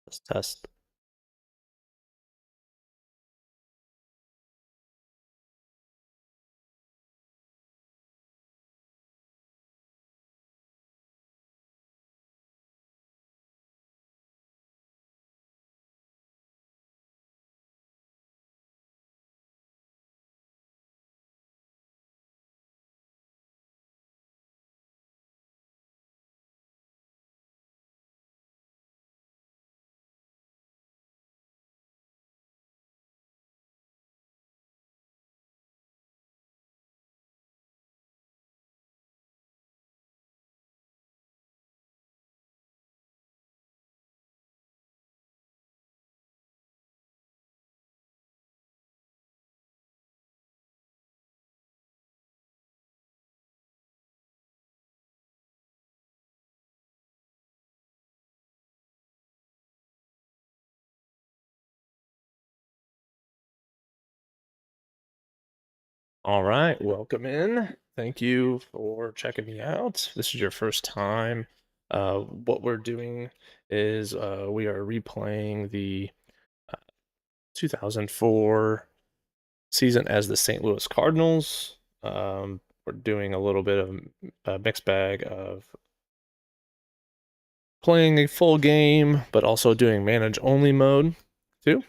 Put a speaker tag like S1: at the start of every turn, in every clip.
S1: Let's test. All right, welcome in. Thank you for checking me out. This is your first time. What we're doing is we are replaying the 2004 season as the St. Louis Cardinals. We're doing a little bit of a mixed bag of playing a full game, but also doing manage only mode too.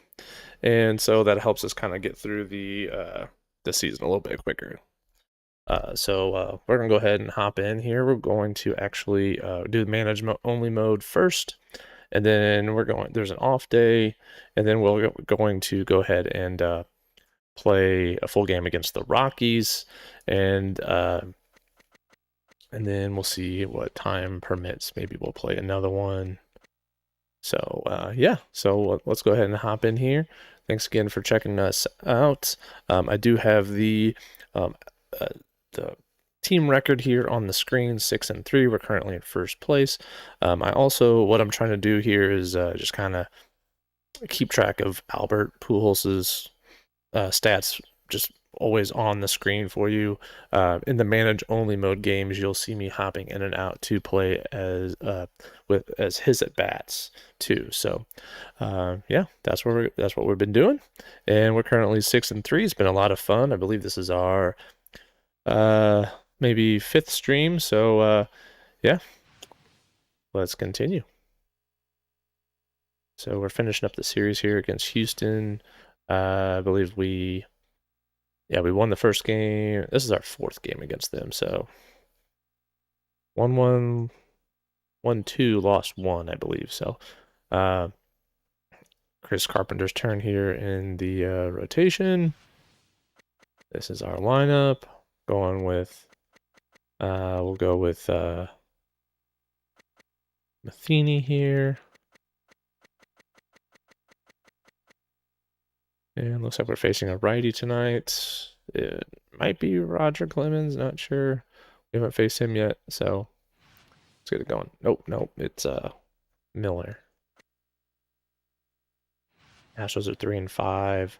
S1: And so that helps us kind of get through the season a little bit quicker. So we're gonna go ahead and hop in here. We're going to actually do the manage only mode first, and then there's an off day, and then we're going to go ahead and play a full game against the Rockies, and then we'll see what time permits. Maybe we'll play another one. So yeah, so let's go ahead and hop in here. Thanks again for checking us out. I do have the team record here on the screen, 6-3. We're currently in first place. What I'm trying to do here is just kind of keep track of Albert Pujols's stats, just always on the screen for you. In the manage only mode games, you'll see me hopping in and out to play as his at bats too. So yeah, that's what we've been doing, and we're currently 6-3. It's been a lot of fun. I believe this is our maybe fifth stream. So yeah, let's continue. So we're finishing up the series here against Houston. I believe we won the first game. This is our fourth game against them. So 1-1, 1-2, lost one, I believe. So Chris Carpenter's turn here in the rotation. This is our lineup. Going with we'll go with Matheny here. And looks like we're facing a righty tonight. It might be Roger Clemens, not sure. We haven't faced him yet, so let's get it going. Nope, it's Miller. Astros are 3-5.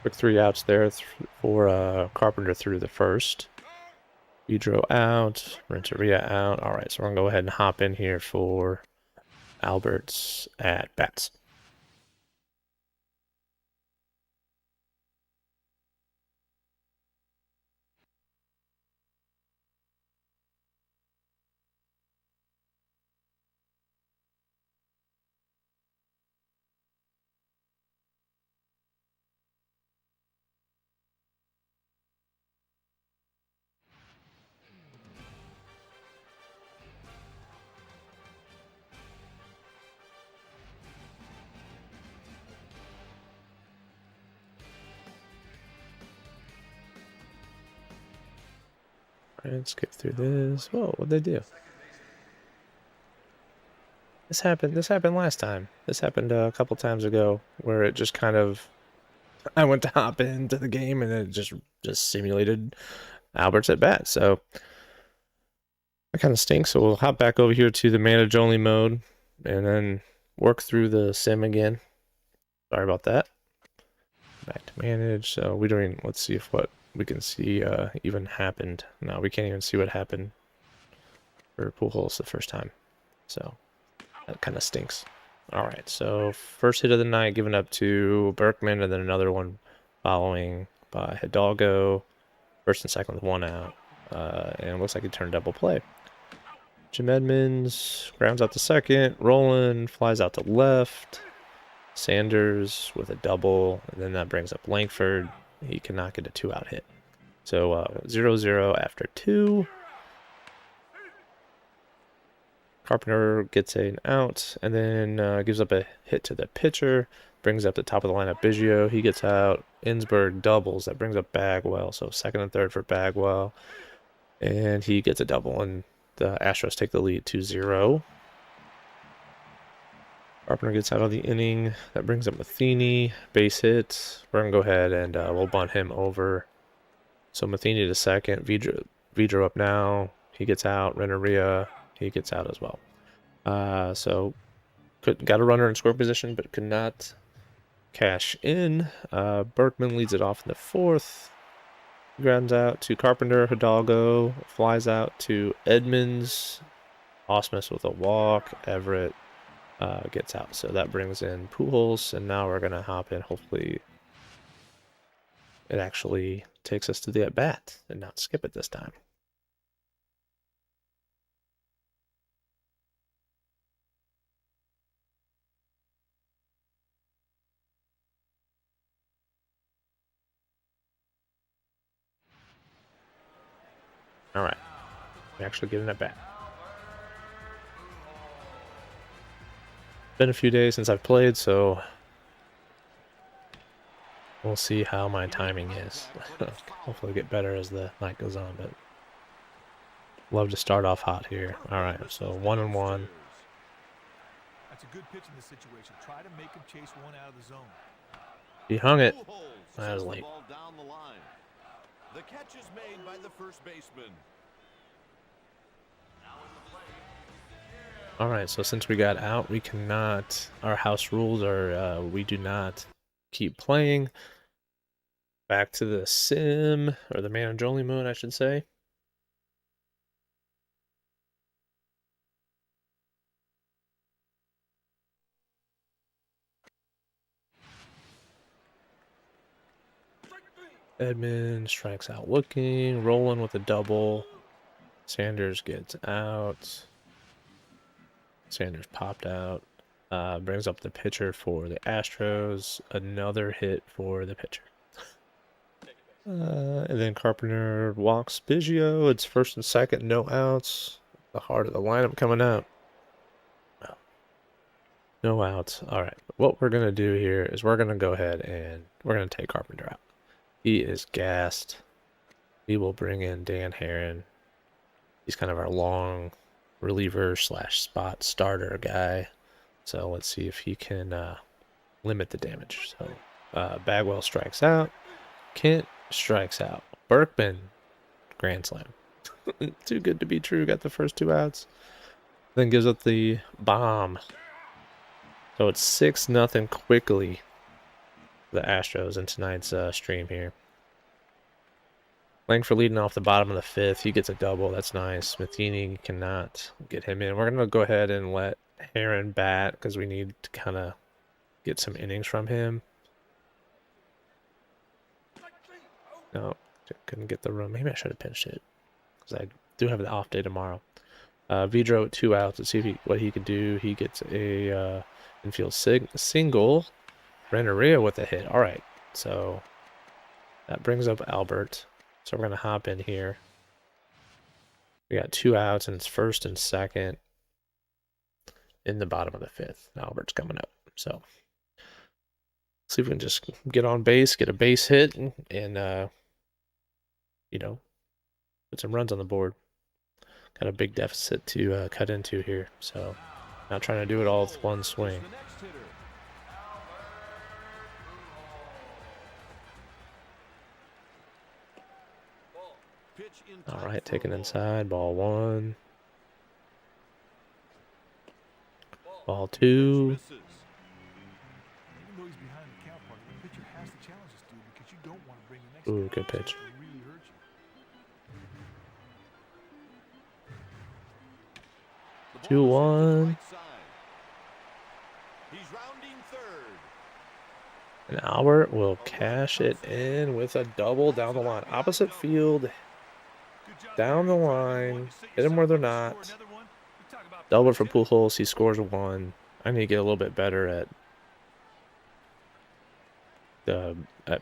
S1: Quick 3 outs there for Carpenter through the first. Pedro out, Renteria out. All right, so we're gonna go ahead and hop in here for Albert's at bats. All right, let's get through this. Whoa, what'd they do? This happened last time. This happened a couple times ago, where it just kind of I went to hop into the game and it just simulated Albert's at bat. So that kind of stinks. So we'll hop back over here to the manage only mode and then work through the sim again. Sorry about that. Back to manage. So we're doing. Let's see if what we can see even happened. No, we can't even see what happened for Pujols the first time. So that kind of stinks. All right, so first hit of the night given up to Berkman, and then another one following by Hidalgo. First and second with 1 out. And it looks like he turned double play. Jim Edmonds grounds out to second. Roland flies out to left. Sanders with a double, and then that brings up Langford. He cannot get a 2-out hit. So 0-0 after 2. Carpenter gets an out, and then gives up a hit to the pitcher. Brings up the top of the lineup, Biggio. He gets out. Innsberg doubles. That brings up Bagwell. So second and third for Bagwell. And he gets a double, and the Astros take the lead 2-0. Carpenter gets out of the inning. That brings up Matheny. Base hit. We're going to go ahead and we'll bunt him over. So Matheny to second. Vidro up now. He gets out. Renneria, he gets out as well. So got a runner in score position, but could not cash in. Berkman leads it off in the fourth. Grounds out to Carpenter. Hidalgo flies out to Edmonds. Osmus with a walk. Everett gets out. So that brings in Pujols, and now we're going to hop in. Hopefully it actually takes us to the at-bat and not skip it this time. All right. We actually get an at-bat. Been a few days since I've played, so we'll see how my timing is. Hopefully get better as the night goes on, but love to start off hot here. All right, so 1-1.
S2: That's a good pitch in this situation. Try to make him chase one out of the zone.
S1: He hung it. That was late.
S3: The catch is made by the first baseman.
S1: All right, so since we got out, we cannot. Our house rules are we do not keep playing. Back to the sim, or the Manajoli mode, I should say. Edmund strikes out looking. Roland with a double. Sanders gets out. Sanders popped out. Brings up the pitcher for the Astros. Another hit for the pitcher. And then Carpenter walks Biggio. It's first and second, no outs. The heart of the lineup coming up. No outs. All right. What we're going to do here is we're going to go ahead and we're going to take Carpenter out. He is gassed. We will bring in Dan Herron. He's kind of our long reliever / spot starter guy. So let's see if he can limit the damage. So Bagwell strikes out. Kent strikes out. Berkman, grand slam. Too good to be true. Got the first 2 outs. Then gives up the bomb. So it's 6-0 quickly. The Astros in tonight's stream here. Langford leading off the bottom of the 5th. He gets a double. That's nice. Matheny cannot get him in. We're going to go ahead and let Herron bat because we need to kind of get some innings from him. No, couldn't get the run. Maybe I should have pinched it because I do have the off day tomorrow. Vidro 2 outs. Let's see what he could do. He gets a infield single. Renneria with a hit. All right, so that brings up Albert. So we're going to hop in here. We got 2 outs, and it's first and second in the bottom of the 5th. Albert's coming up. So see if we can just get on base, get a base hit, and you know, put some runs on the board. Got a big deficit to cut into here. So not trying to do it all with one swing. All right, taken inside, ball 1. Ball 2. Ooh, good pitch.
S3: ball is hit to the
S1: 2-1.
S3: right side. He's rounding third.
S1: And Albert will cash it in with a double down the line. Opposite field,
S2: Good job
S1: down the
S2: there. You drive in one,
S1: line.
S2: you set
S1: Hit him where
S2: yourself
S1: they're
S2: up to score
S1: not.
S2: another one. You talk about
S1: Double for
S2: punch.
S1: Pujols. He scores 1. I need to get a little bit better at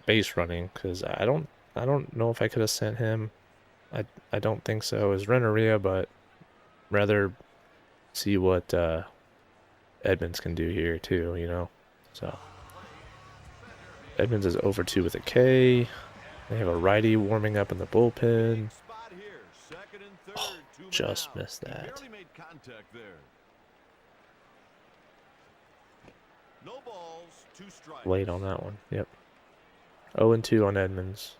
S1: base running because I don't know if I could have sent him. I don't think so as Renneria, but rather see what Edmonds can do here too, you know. So Edmonds is over 2 with a K. They have a righty warming up in the bullpen.
S3: Big spot here. Second and third.
S1: Oh,
S3: 2 men
S1: just
S3: out.
S1: missed
S3: He
S1: that.
S3: barely made contact there. No balls, 2 strikes.
S1: Late on that one. Yep. 0-2 on Edmonds.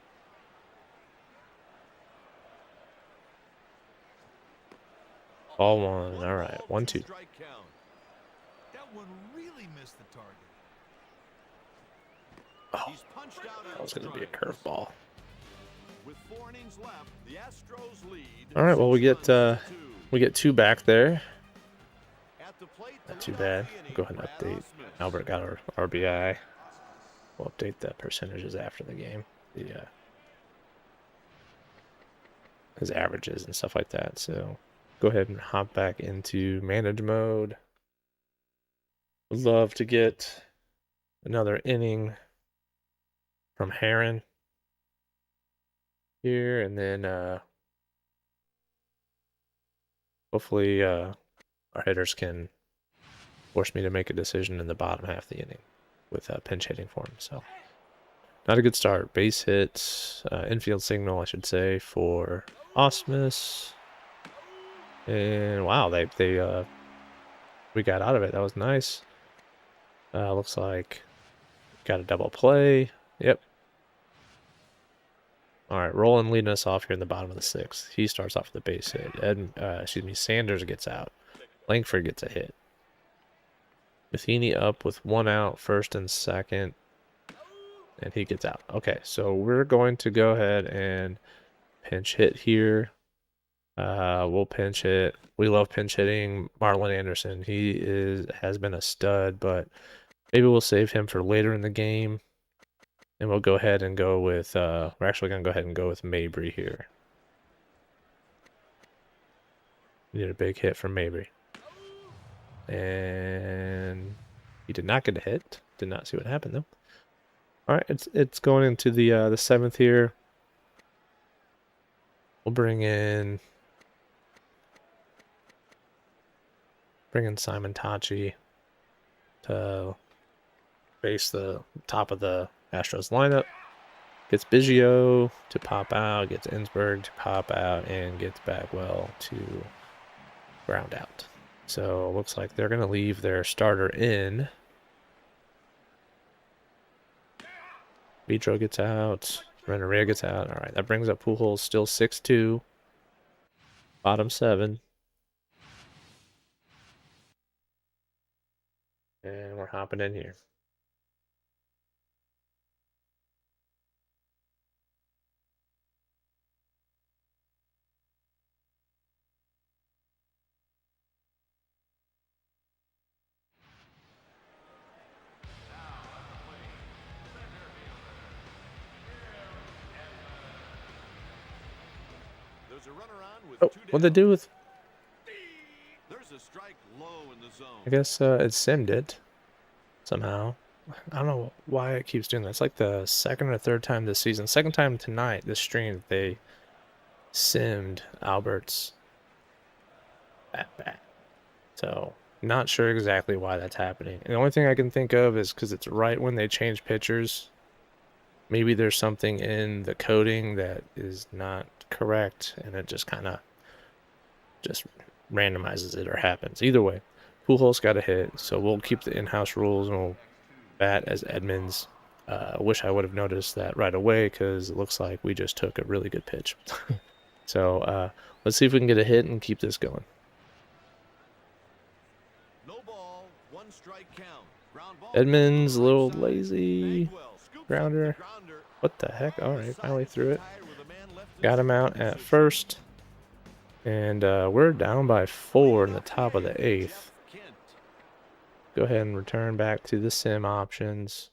S1: Ball 1. All right. 1-2.
S3: Strike count.
S2: That one really missed the target.
S1: Oh,
S3: He's punched out
S1: that
S3: on
S1: was going to be a
S3: strikes.
S1: curveball.
S3: With 4 innings left, the Astros lead.
S1: All right. Well, we
S3: 6 runs to 2.
S1: get 2 back there.
S3: At the plate to
S1: Not too
S3: lead off
S1: bad.
S3: the inning,
S1: Go ahead and
S3: Brad
S1: update.
S3: Ausmus.
S1: Albert got our RBI. We'll update the percentages after the game. His averages and stuff like that. So go ahead and hop back into manage mode. Would love to get another inning from Heron here, and then hopefully our hitters can force me to make a decision in the bottom half of the inning with pinch hitting for him. So not a good start. Base hits, infield signal, I should say, for Osmus. And wow, we got out of it. That was nice. Looks like got a double play. Yep. All right, Roland leading us off here in the bottom of the 6th. He starts off with a base hit. Sanders gets out. Langford gets a hit. Matheny up with 1 out, first and second, and he gets out. Okay, so we're going to go ahead and pinch hit here. We'll pinch hit. We love pinch hitting Marlon Anderson. He has been a stud, but maybe we'll save him for later in the game. And we'll go ahead and go with, we're actually going to go ahead and go with Mabry here. We need a big hit from Mabry. And he did not get a hit. Did not see what happened though. All right, it's going into the 7th here. We'll bring in Simon Tachi to base the top of the Astros lineup. Gets Biggio to pop out, gets Ensberg to pop out, and gets Bagwell to ground out. So looks like they're going to leave their starter in. Vitro gets out. Renneria gets out. All right, that brings up Pujols, still 6-2. Bottom 7. And we're hopping in here.
S3: There's a runner on with
S1: Oh,
S3: 2
S1: what'd they
S3: down.
S1: do with...
S3: There's a strike low in the zone.
S1: I guess it simmed it somehow. I don't know why it keeps doing that. It's like the 2nd or 3rd time this season. 2nd time tonight, this stream, they simmed Albert's at bat. So, not sure exactly why that's happening. And the only thing I can think of is because it's right when they change pitchers. Maybe there's something in the coding that is not correct, and it just kind of just randomizes it or happens. Either way, Pujols got a hit, so we'll keep the in-house rules and we'll bat as Edmonds. Wish I would have noticed that right away because it looks like we just took a really good pitch. So let's see if we can get a hit and keep this going.
S3: No ball, 1 strike count. Ground ball.
S1: Edmonds, a little
S3: Right side.
S1: lazy.
S3: Bagwell scoops up
S1: Grounder.
S3: the grounder.
S1: What the heck? All right, finally threw it.
S3: Tied with a man left in
S1: Got him out
S3: scoring
S1: at
S3: position.
S1: first. And we're down by 4 in the top of the 8th. Go ahead and return back to the sim options.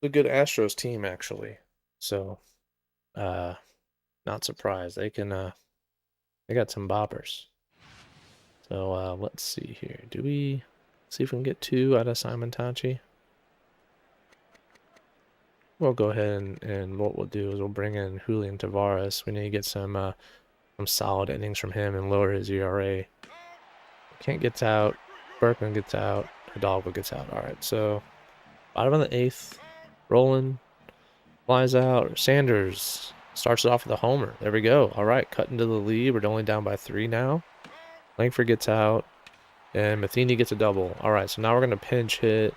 S1: A good Astros team, actually. So, not surprised. They got some boppers. So, let's see here. Do we see if we can get 2 out of Simon Tachi? We'll go ahead and what we'll do is we'll bring in Julian Tavares. We need to get some solid innings from him and lower his ERA. Kent gets out. Berkman gets out. Hidalgo gets out. All right, so bottom of the 8th. Rolling. Flies out. Sanders starts it off with a homer. There we go. All right, cutting to the lead. We're only down by 3 now. Langford gets out. And Matheny gets a double. All right, so now we're going to pinch hit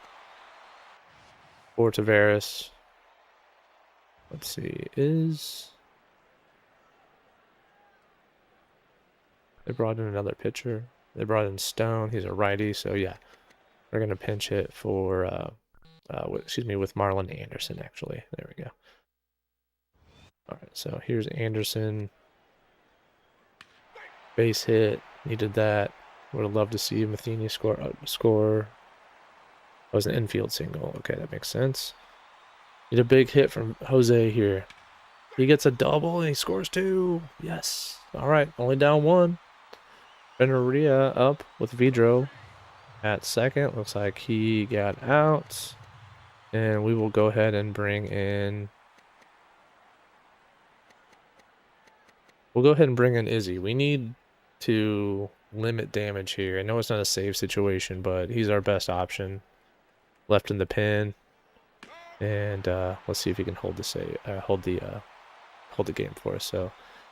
S1: for Tavares. Let's see. They brought in another pitcher. They brought in Stone. He's a righty, so yeah. We're going to pinch hit for, with Marlon Anderson, actually. There we go. All right, so here's Anderson. Base hit. Needed that. Would have loved to see Matheny score. That was an infield single. Okay, that makes sense. Need a big hit from Jose here. He gets a double and he scores 2. Yes. All right, only down 1. Benaria up with Vidro at second. Looks like he got out. And we will go ahead and bring in... We'll go ahead and bring in Izzy. We need to limit damage here. I know it's not a save situation, but he's our best option. Left in the pin. And let's see if he can hold the game for us. So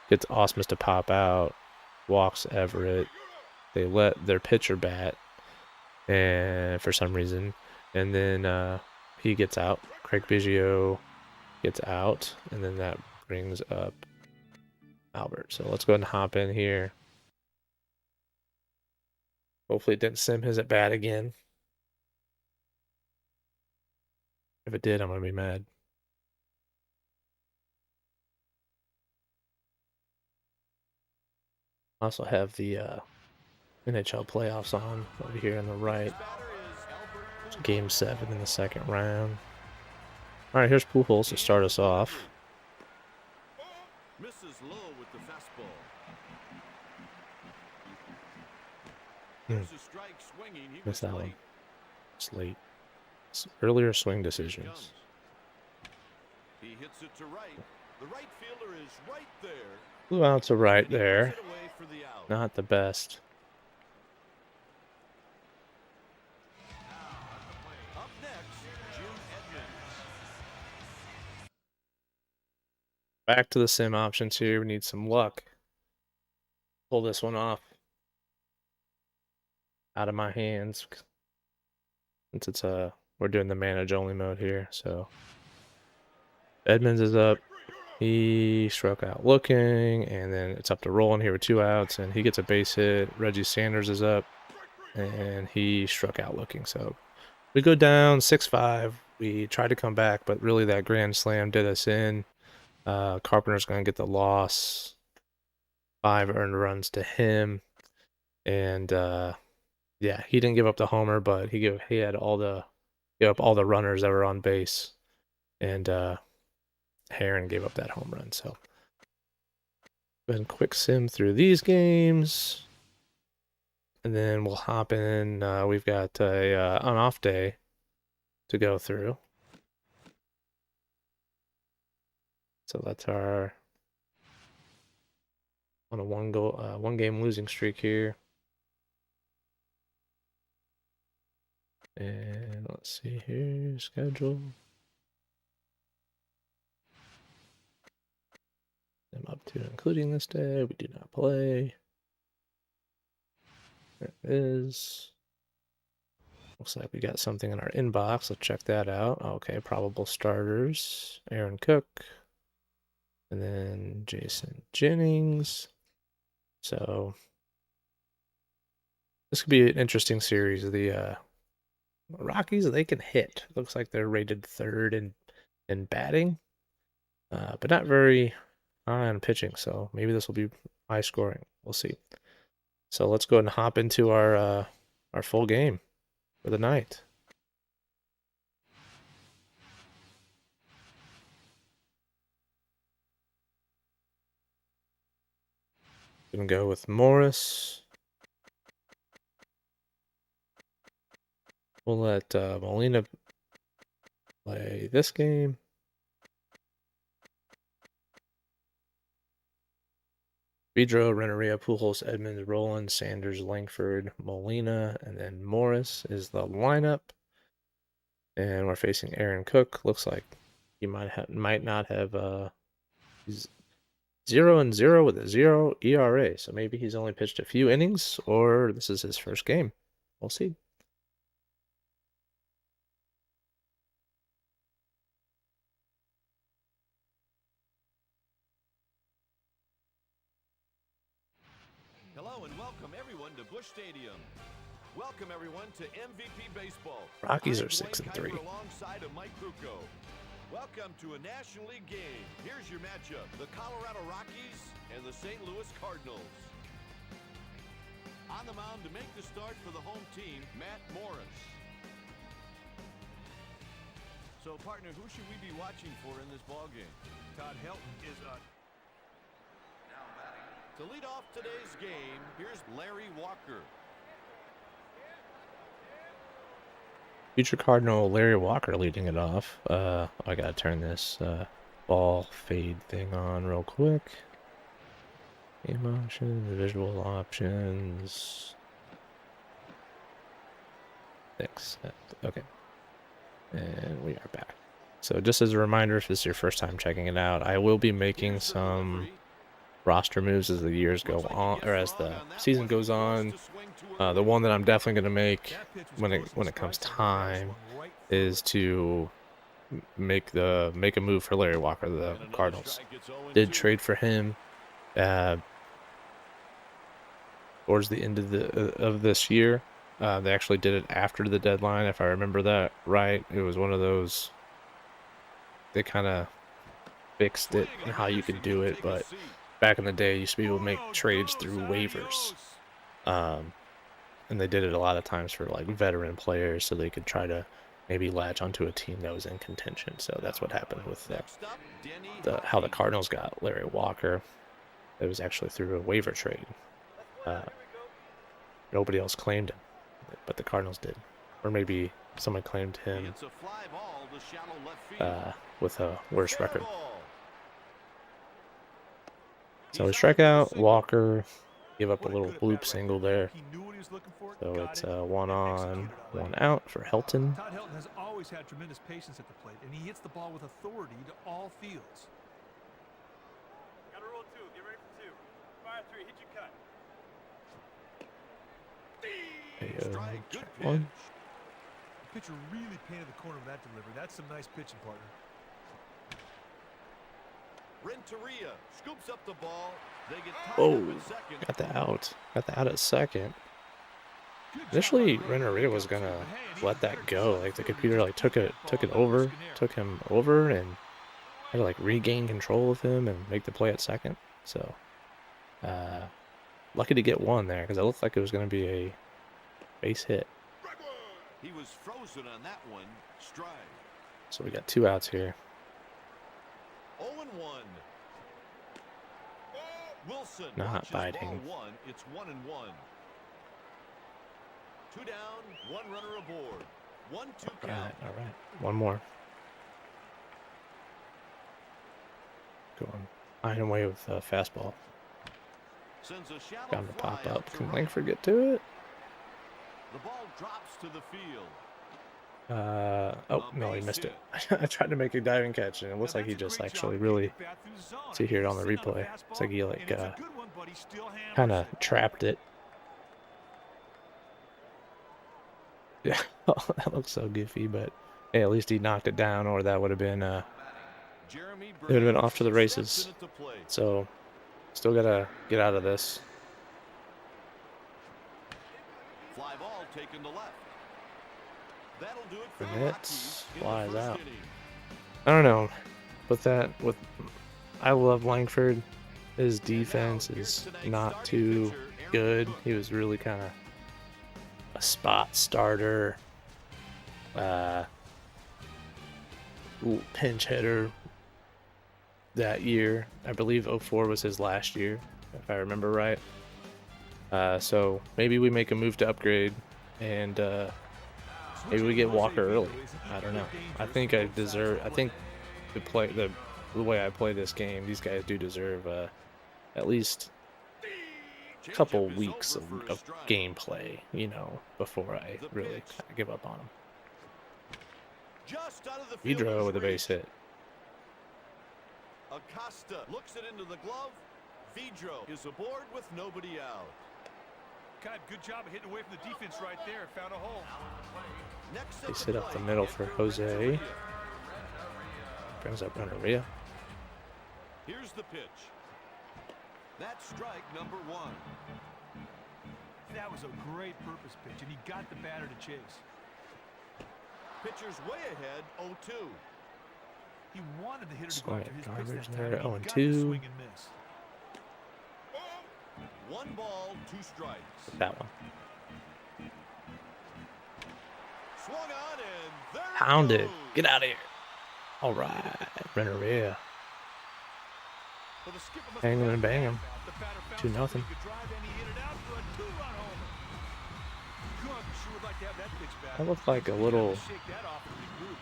S1: gets Osmus to pop out. Walks Everett. They let their pitcher bat. And for some reason. And then he gets out. Craig Biggio gets out. And then that brings up Albert. So let's go ahead and hop in here. Hopefully it didn't sim his at bat again. If it did, I'm going to be mad. I also have the NHL playoffs on over here on the right. It's Game 7 in the second round. All right, here's Pujols to start us off.
S3: Misses low with the fastball.
S1: Missed that one. It's late. It's earlier swing decisions.
S3: He hits it to right. The right fielder is right there.
S1: Flew out to right there. Not the best.
S3: Up next, June Edmonds.
S1: Back to the sim options here. We need some luck. Pull this one off. Out of my hands. Since it's we're doing the manage only mode here, so Edmonds is up. He struck out looking, and then it's up to Roland here with 2 outs, and he gets a base hit. Reggie Sanders is up, and he struck out looking. So we go down 6-5. We tried to come back, but really that grand slam did us in. Carpenter's going to get the loss. 5 earned runs to him, and yeah, he didn't give up the homer, but he had all the gave up all the runners that were on base, and Heron gave up that home run. So go ahead and quick sim through these games, and then we'll hop in. We've got an off day to go through, so that's our on a one game losing streak here. And let's see here, schedule. I'm up to including this day. We do not play. There it is. Looks like we got something in our inbox. Let's check that out. Okay, probable starters. Aaron Cook. And then Jason Jennings. So this could be an interesting series. The Rockies, they can hit. Looks like they're rated 3rd in in batting, but not very high on pitching. So maybe this will be high scoring. We'll see. So let's go ahead and hop into our full game for the night. Gonna go with Morris. We'll let Molina play this game. Pedro, Renneria, Pujols, Edmonds, Roland, Sanders, Langford, Molina, and then Morris is the lineup. And we're facing Aaron Cook. Looks like he might not have he's 0-0 with a 0 ERA. So maybe he's only pitched a few innings, or this is his first game. We'll see.
S3: Hello and welcome everyone to Busch Stadium. Welcome everyone to MVP Baseball.
S1: Rockies
S3: I'm
S1: are 6-3.
S3: Kuiper alongside of Mike Krukow. Welcome to a National League game. Here's your matchup: the Colorado Rockies and the St. Louis Cardinals. On the mound to make the start for the home team, Matt Morris. So, partner, who should we be watching for in this ball game?
S2: Todd Helton is a...
S3: To lead off today's game, here's Larry Walker.
S1: Future Cardinal Larry Walker leading it off. I gotta turn this ball fade thing on real quick. Game options, visual options. Accept. Okay. And we are back. So just as a reminder, if this is your first time checking it out, I will be making some roster moves as the years go on, or as the season goes on. The one that I'm definitely going to make when it comes time is to make a move for Larry Walker. The Cardinals did trade for him towards the end of this year. They actually did it after the deadline, if I remember that right. It was one of those. They kind of fixed it and how you could do it, but back in the day, you used to be able to make trades through waivers. And they did it a lot of times for like veteran players so they could try to maybe latch onto a team that was in contention. So that's what happened with how the Cardinals got Larry Walker. It was actually through a waiver trade. Nobody else claimed him, but the Cardinals did. Or maybe someone claimed him with a worse record. So we strike out Walker, give up a little bloop single there. So it's 1 on, 1 out for Helton.
S2: Todd Helton has always had tremendous patience at the plate, and he hits the ball with authority to all fields.
S4: Got to roll 2. Get ready for 2. Fire 3. Hit your cut.
S3: Strike
S1: one.
S2: The pitcher really painted the corner of that delivery. That's some nice pitching, partner.
S3: Renteria scoops up the ball. They get
S1: Got the out. Got the out at second. Initially, Renneria was gonna let that go. Like the computer, like took him over, and had to like regain control of him and make the play at second. So, lucky to get one there because it looked like it was gonna be a base hit.
S3: He was frozen on that one. Strike.
S1: So we got 2 outs here.
S3: 0-1. Wilson
S1: Not biting.
S3: One. It's 1-1. 2 down, 1 runner aboard. 1-2 count.
S1: All right. One more. Going iron away with a fastball.
S3: Sends a shallow
S1: Got him to pop
S3: fly
S1: up.
S3: to
S1: Can
S3: right.
S1: Langford get to it?
S3: The ball drops to the field.
S1: Oh, no, he missed it. I tried to make a diving catch, and it looks like he just actually really, see here on the replay, it's like he like kind of trapped it. Yeah, that looks so goofy, but hey, at least he knocked it down, or that would have been, it would have been off to the races. So, still gotta get out of this.
S3: Fly ball taken to left. That'll do it for
S1: The
S3: the
S1: Nets
S3: Rockies in the
S1: flies
S3: first
S1: out.
S3: inning.
S1: I don't know. With I love Langford. His defense is not too good. He was really kind of a spot starter, pinch hitter that year. I believe 04 was his last year, if I remember right. So maybe we make a move to upgrade, and maybe we get Walker early. I don't know. I think I think to play the way I play this game, these guys do deserve at least a couple weeks of gameplay, you know, before I really kind of give up on them.
S3: Just out of the field
S1: Pedro
S3: is
S1: with a base
S3: reached.
S1: hit.
S3: Acosta looks it into the glove. Vidro is aboard with nobody out.
S2: God, good job of hitting away from the defense right there. Found a hole.
S3: Next
S1: They
S3: at
S1: sit
S3: the
S1: up the
S3: plate,
S1: middle for
S3: Edgar
S1: Jose.
S3: Renteria.
S1: Brings up Renteria.
S3: Here's the pitch. That's strike number 1.
S2: That was a great purpose pitch, and he got the batter to chase.
S3: Pitcher's way ahead, 0-2.
S2: He wanted the hitter to go
S1: Swing
S2: after
S1: at
S2: his pitch
S1: garbage
S2: that
S1: there,
S2: time. He got
S1: 0-2.
S2: the swing and miss.
S3: 1 ball, 2 strikes.
S1: That one.
S3: Swung on and there it
S1: Pounded.
S3: goes.
S1: Get out of here. All right. Renteria.
S2: Well, the skipper must
S1: Hang
S2: have
S1: him and bang him.
S2: the batter found
S1: 2-0.
S2: something he could drive, and he hit it out for a 2-run homer. God, you sure would like to have that pitch back.
S1: That looked like a
S2: He's gonna
S1: little,
S2: have to shake that off and regroup.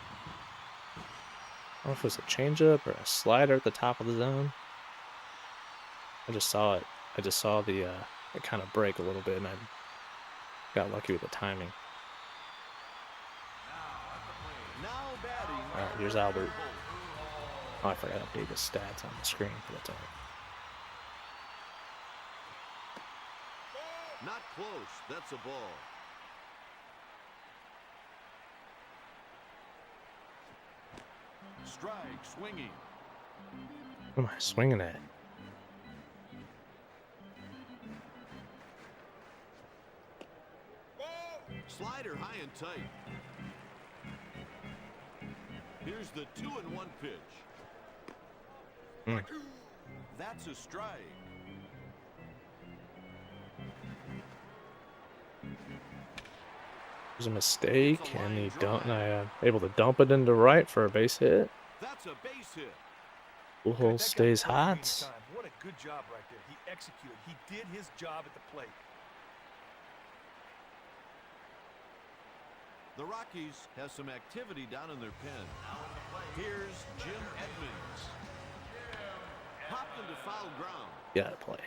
S1: I don't know if it was a changeup or a slider at the top of the zone. I just saw it. I just saw the it kind of break a little bit, and I got lucky with the timing.
S3: Now batting.
S1: All right, here's Albert. Oh, I forgot to update the stats on the screen, but that's all right.
S3: Not close. That's a ball. Strike, swinging.
S1: What am I swinging at?
S3: Slider high and tight. Here's the 2-1 pitch.
S1: Mm.
S3: That's a strike.
S1: There's a mistake, and I able to dump it into right for a base hit.
S3: That's a base hit.
S1: Pujols
S2: That
S1: stays
S2: guy played game
S1: hot.
S2: time. What a good job right there. He executed. He did his job at the plate.
S3: The Rockies have some activity down in their pen. Here's Jim Edmonds. Popped into foul ground.
S1: Gotta play.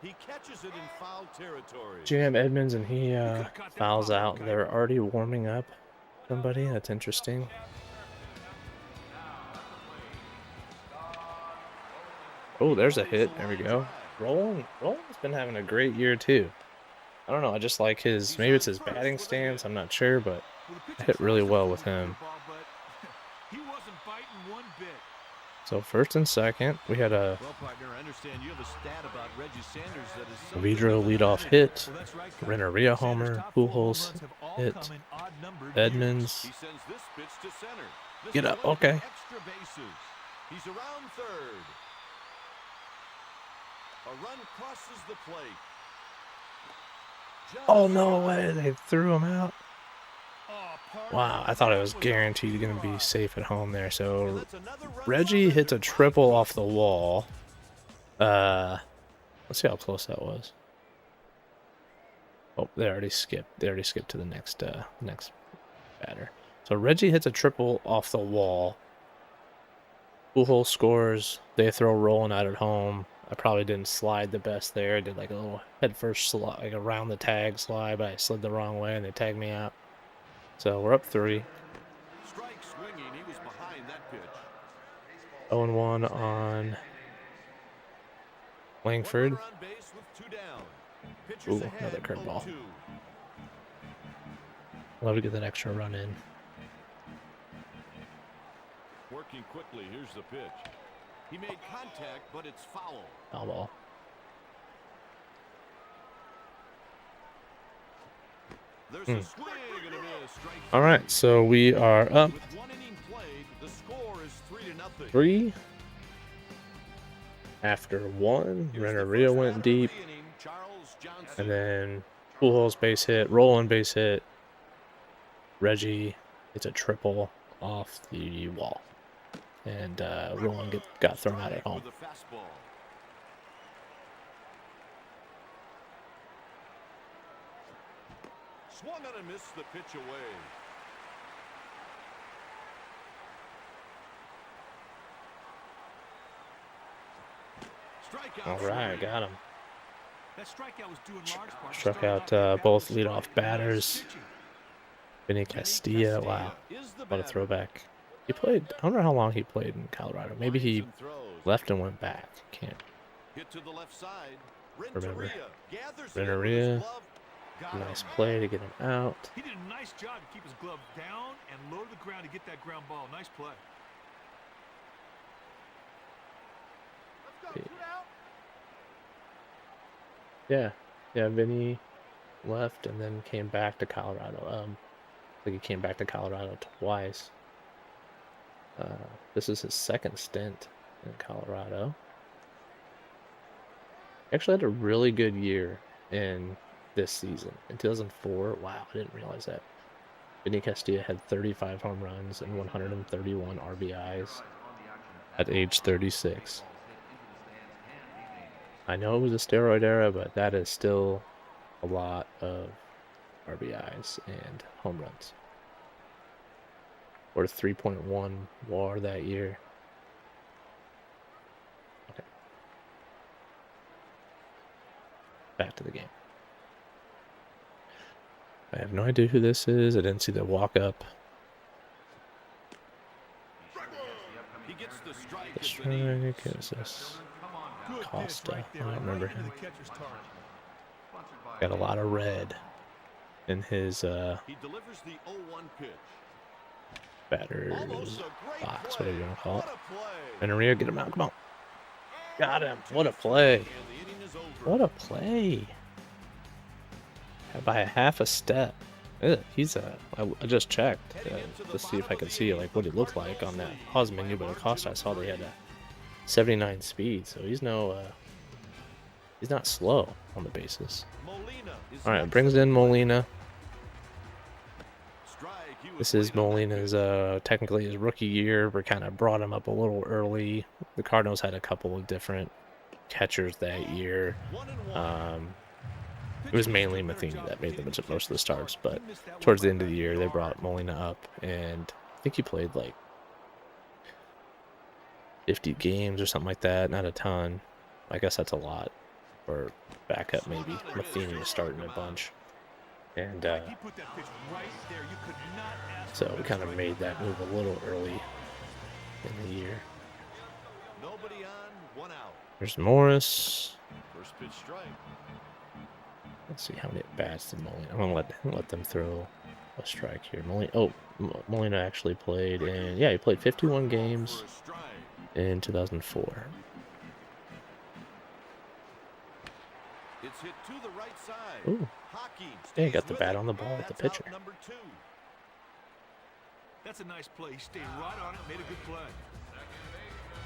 S3: He catches it in foul territory.
S1: Jam Edmonds, and he
S2: could've caught that
S1: fouls
S2: ball,
S1: out.
S2: guy.
S1: They're already warming up somebody. That's interesting. Oh, there's a hit. There we go. Roland's been having a great year too. I don't know. I just like his. Maybe it's his batting stance. I'm not sure, but
S2: Well, the
S1: I
S2: pitcher
S1: hit really
S2: tries to
S1: well
S2: throw
S1: with
S2: the
S1: him.
S2: curveball, but he wasn't biting one bit.
S1: So first and second, we had a
S3: Well, partner, I understand you have a stat about Reggie Sanders that is so
S1: Vidro
S3: good.
S1: leadoff hit.
S2: Well, that's right, Kyle.
S1: Renteria
S2: Sanders'
S1: homer.
S2: top 4 home
S1: Pujols
S2: runs have all
S1: hit.
S2: come in odd-numbered
S1: Edmonds.
S3: He sends this pitch to center. This
S1: Get
S3: is
S1: up,
S3: one of the
S1: okay.
S3: Extra bases. He's around third. A run crosses the plate. Just
S1: Oh no way! They threw him out.
S2: Oh, partner,
S1: Wow, I thought it was
S2: that a
S1: guaranteed going to
S2: pure
S1: be
S2: run.
S1: safe at home there.
S3: So
S1: So
S3: that's another run
S1: Reggie hits a
S3: surrendered.
S1: triple off the wall. Let's see how close that was. Oh, they already skipped. They already skipped to the next batter. So Reggie hits a triple off the wall. Pujols scores. They throw Roland out at home. I probably didn't slide the best there. I did like a little head first slide, like around the tag slide, but I slid the wrong way and they tagged me out. So we're up 3.
S3: Strike swinging. He was behind that pitch.
S1: 0-1 on Langford.
S3: One runner on base with 2 down. Pitcher's
S1: Ooh,
S3: ahead,
S1: another curveball.
S3: 0-2.
S1: Love to get that extra run in.
S3: Working quickly. Here's the pitch. He made contact, but it's foul.
S1: Foul ball.
S3: There's a swing and a miss. Strike
S1: All right, so we are up
S3: with 1 inning played. The
S1: 3. After 1, Renneria went deep, and then Pujols base hit, Roland base hit, Reggie hits a triple off the wall, and Roland got thrown out at home.
S3: Swung on and missed the pitch away.
S1: All right, got him.
S4: That strikeout was due in large part to
S1: Struck
S4: starting
S1: out
S4: off that
S1: both
S4: battle
S1: leadoff
S4: strike.
S1: batters. Vinny Castilla, wow, what a throwback. He played, I wonder how long he played in Colorado. Maybe he left and went back. Can't
S3: Hit to the left side.
S1: remember.
S3: Gathers
S1: Renneria, nice play to get him out.
S4: He did a nice job to keep his glove down and low to the ground to get that ground ball. Nice play.
S1: Yeah, Vinny left and then came back to Colorado. I think he came back to Colorado twice. This is his second stint in Colorado. Actually had a really good year in this season. In 2004, wow, I didn't realize that. Vinny Castilla had 35 home runs and 131 RBIs at age 36. I know it was a steroid era, but that is still a lot of RBIs and home runs. Or 3.1 WAR that year. Okay. Back to the game. I have no idea who this is. I didn't see the walk up.
S3: He gets the strike.
S1: The strike, who is this?
S4: Good
S1: Costa.
S4: pitch right there,
S1: I don't
S4: right
S1: remember
S4: into
S1: him.
S4: the catcher's target.
S1: Got a lot of red in his
S3: He delivers the 0-1 pitch.
S1: batter's
S3: Almost a great
S1: box,
S3: play.
S1: whatever you want to call it.
S3: What a play.
S1: And Maria, get him out. Come on. Got him. What a play.
S3: And the inning is over.
S1: What a play. By a half a step. He's I just checked to see if I could see like what he looked like on that pause menu, but Acosta I saw they had a 79 speed, so he's he's not slow on the bases.
S3: Molina is
S1: All right,
S3: next.
S1: brings in Molina.
S3: Strike. He was
S1: This is
S3: laid on that
S1: Molina's technically his rookie year. We kind of brought him up a little early. The Cardinals had a couple of different catchers that year.
S3: pitch. 1-1.
S1: It was mainly Matheny that made them into most of the starts, but towards the end of the year they brought Molina up, and I think he played like 50 games or something like that. Not a ton. I guess that's a lot. Or backup maybe. Matheny was starting a bunch. And
S4: He put that pitch right there. You could not ask
S1: so
S4: for
S1: we
S4: a
S1: kind of
S4: strike.
S1: made that move a little early in the year.
S3: Nobody on, 1 out.
S1: There's Morris.
S3: First pitch strike.
S1: Let's see how many bats did Molina. I'm gonna let them throw a strike here. Molina actually played in he played 51 games
S3: For a strike.
S1: in 2004.
S3: It's hit to the right side.
S1: Ooh,
S3: Hockey
S1: yeah,
S3: stays
S1: got the
S3: with
S1: bat
S3: it.
S1: on the ball with the
S3: That's out
S1: pitcher.
S3: number 2.
S4: That's a nice play. He stayed right on it, made a good play.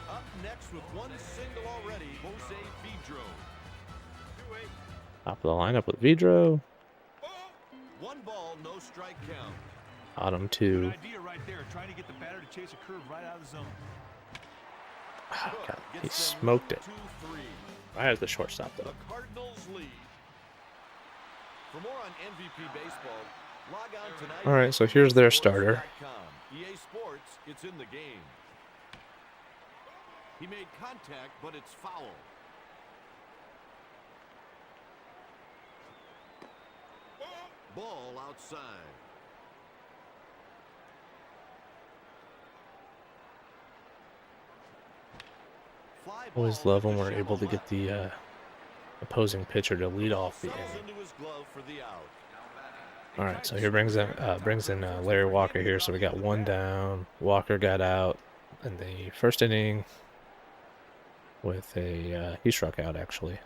S3: Up next with one single already, Jose Vidro.
S1: Top of the lineup with Vidro.
S3: 1 ball, no strike count.
S1: Bottom
S4: Good
S1: 2.
S4: idea right there, trying to get the batter to chase a curve right out of the zone.
S1: Oh, God, he
S3: Gets them
S1: smoked it.
S3: 1-2-3.
S1: Right as the shortstop
S3: The
S1: though.
S3: Cardinals lead. For more on MVP baseball, log on tonight.
S1: All right, so here's their starter.
S3: EA Sports, it's in the game. He made contact, but it's foul. Ball outside. Fly
S1: Always
S3: ball
S1: love
S3: at
S1: when
S3: the
S1: we're able to
S3: shovel
S1: get the
S3: left.
S1: opposing pitcher to lead off the
S3: Settles
S1: inning.
S3: into his glove for the out.
S1: All right, so here brings in Larry Walker here. So we got 1 down. Walker got out in the first inning with he struck out actually.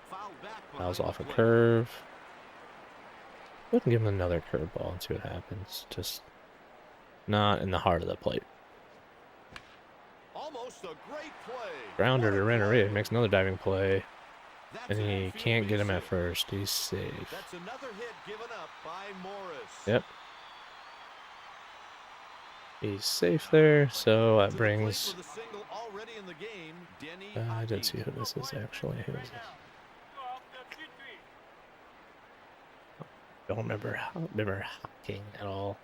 S3: Foul back
S1: That was
S3: behind
S1: off a
S3: the plate.
S1: curve. We can give him another curveball and see what happens. Just not in the heart of the plate.
S3: Just a great play.
S1: Grounder
S3: What
S1: to
S3: a
S1: Rennery.
S3: play.
S1: Makes another diving play.
S3: That's
S1: And
S3: an
S1: he
S3: infield
S1: can't get
S3: base
S1: him at
S3: hit.
S1: first. He's safe.
S3: That's another hit given up by Morris.
S1: Yep. He's safe there, so that brings...
S3: With a single already in the game, Denny
S1: I did
S3: Hockey.
S1: see who this is actually. Who is this? Don't remember hacking at all.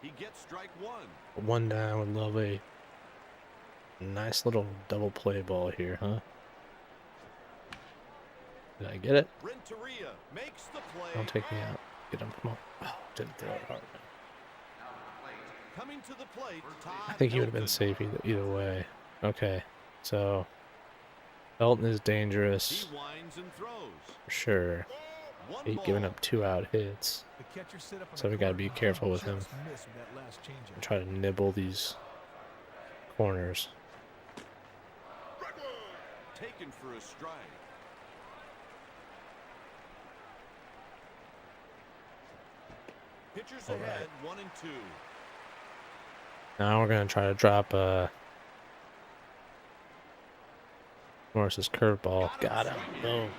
S3: He gets strike one.
S1: One down would love a nice little double play ball here, huh? Did I get it?
S3: Renteria makes the play.
S1: Don't take me out. Get him. Come on. Oh, didn't throw it hard.
S3: Coming to the plate, Todd
S1: I think he would have been
S3: Helton.
S1: safe either way. Okay, so Elton is dangerous
S3: He winds and throws.
S1: for sure.
S3: One
S1: He's
S3: ball.
S1: giving up 2 out hits.
S4: The catcher set up on
S1: So
S4: the
S1: we gotta
S4: corner
S1: be
S4: and
S1: careful with him.
S4: just missed with that last changeup.
S1: And try to nibble these corners.
S3: Taken for a strike. Pitchers
S1: All
S3: ahead, 1 and 2.
S1: Now we're gonna try to drop Morris's curveball. Got him. Boom.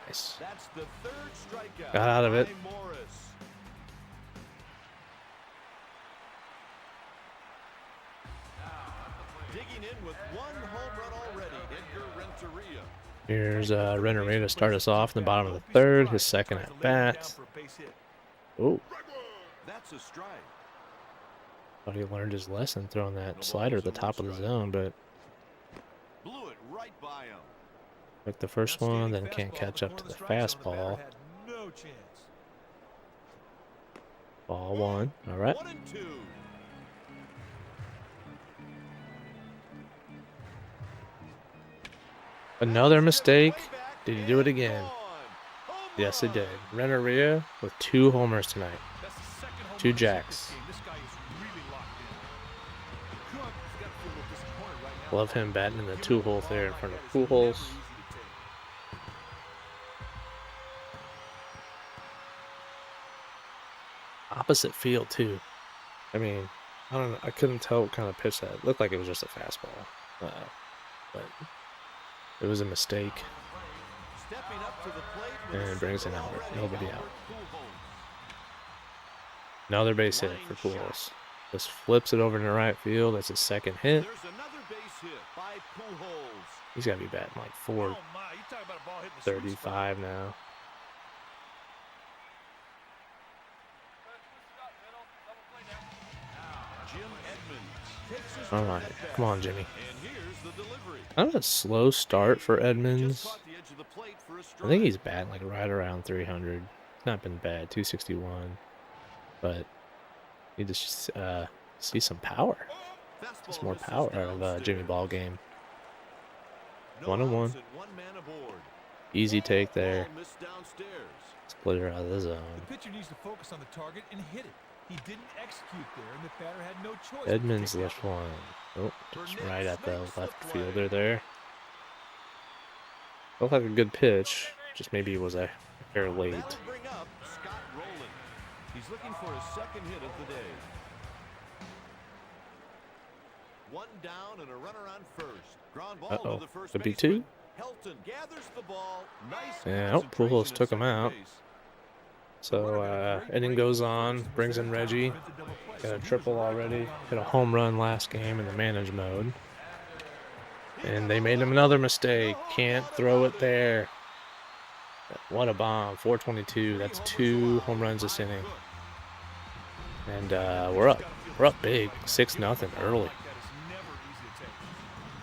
S1: Nice.
S3: That's the third strikeout.
S1: Got out of it.
S3: by Morris. Digging in with 1 home run already, Edgar Renteria.
S1: Here's Rennery to start us off in the bottom of the third. His second at bat. Oh,
S3: That's a strike.
S1: thought he learned his lesson throwing that slider at the top of the zone, but
S3: Blew it right by him.
S1: took the first one, then can't catch up to the fastball.
S4: No chance.
S1: Ball 1. All right.
S3: 1 and 2.
S1: Another mistake. Did he do it again? Yes, he did. Renneria with 2 homers tonight. 2 jacks. Love him batting in the 2-hole there in front of Pujols. Opposite field too. I mean, I don't know. I couldn't tell what kind of pitch that. It looked like it was just a fastball, but it was a mistake.
S3: Stepping up to the plate with
S1: And
S3: a
S1: it brings in
S3: single
S1: Albert.
S3: already,
S1: Nobody
S3: Albert
S1: out.
S3: Pujols.
S1: Another base hit for Pujols. Just flips it over to right field. That's his second hit.
S3: There's another base hit by Pujols.
S1: He's got to be batting like
S2: Oh my, you talk about a ball hitting the sweet spot.
S1: 435 now.
S3: Jim Edmonds takes his
S1: All
S3: turn
S1: right,
S3: at bat.
S1: come on, Jimmy.
S3: And here's the delivery.
S1: Kind of a slow start for
S3: Just
S1: Edmonds.
S3: caught the edge of the plate for a
S1: I
S3: strike.
S1: think he's batting like right around 300. It's not been bad, 261. But need to see some power.
S3: Fastball
S1: Some more
S3: misses
S1: power out of
S3: downstairs.
S1: Jimmy Ball game.
S3: No
S1: 1-1.
S3: outs and 1 man aboard.
S1: Easy take there.
S3: Ball missed downstairs.
S1: Split her out of the zone.
S4: The pitcher needs to focus on the target and hit it. He didn't execute there, and the batter had no choice. but to
S1: Edmonds
S4: take
S1: left
S4: that one.
S1: one. Oh, just right at the
S3: Makes the
S1: left
S3: play.
S1: fielder there. Looked like a good pitch. Just maybe it was a hair late.
S3: That'll bring up Scott Rowland. He's looking for his second hit of the day. 1 down and a runner on first. Ground ball
S1: Uh-oh.
S3: to the first
S1: Could be
S3: baseman.
S1: 2.
S3: Helton gathers the ball. Nice
S1: Yeah, oh,
S3: concentration
S1: Pujols
S3: at
S1: took him
S3: second
S1: out.
S3: base.
S1: So inning goes on. Brings in Reggie. Got a triple already. Hit a home run last game in the manage mode. And they made him another mistake. Can't throw it there. What a bomb. 422. That's 2 home runs this inning. And we're up. We're up big. 6-0 early.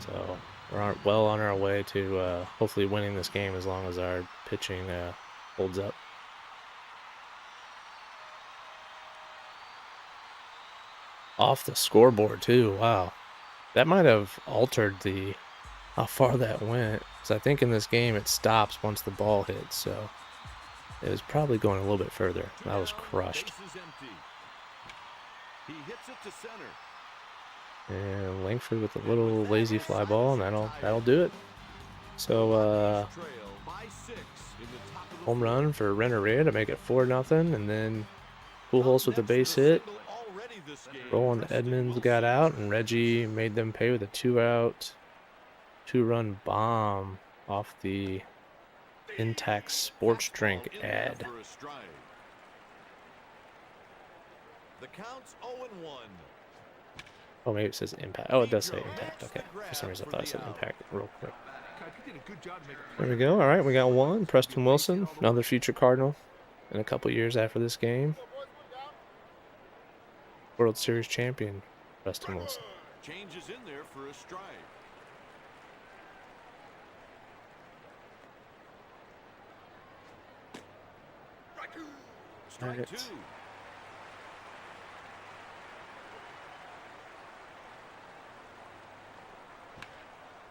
S1: So we're well on our way to hopefully winning this game as long as our pitching holds up. Off the scoreboard too. Wow. That might have altered how far that went. Because I think in this game it stops once the ball hits. So it was probably going a little bit further. I was crushed.
S3: Base is empty. He hits it to center.
S1: And Langford with a little lazy fly ball, and that'll do it. So
S3: Trail by 6 in the top of the
S1: home run for Renneria to make it 4-0, and then Pujols with the base hit.
S3: this game.
S1: Roland Edmonds got out, and Reggie made them pay with a 2-out, 2-run bomb off the Intact sports drink
S3: Fastball in there
S1: ad.
S3: for a strike. The count's 0-1.
S1: Oh, maybe it says Impact. Oh, it does say Impact. Okay. For some reason, I thought it said Impact real quick.
S4: God, you did a good job to make a
S1: There we go. All right, we got one. Preston Wilson, another future Cardinal in a couple years after this game. World Series champion, Preston Wilson.
S3: Changes in there for a strike. Strike
S1: Right.
S3: 2.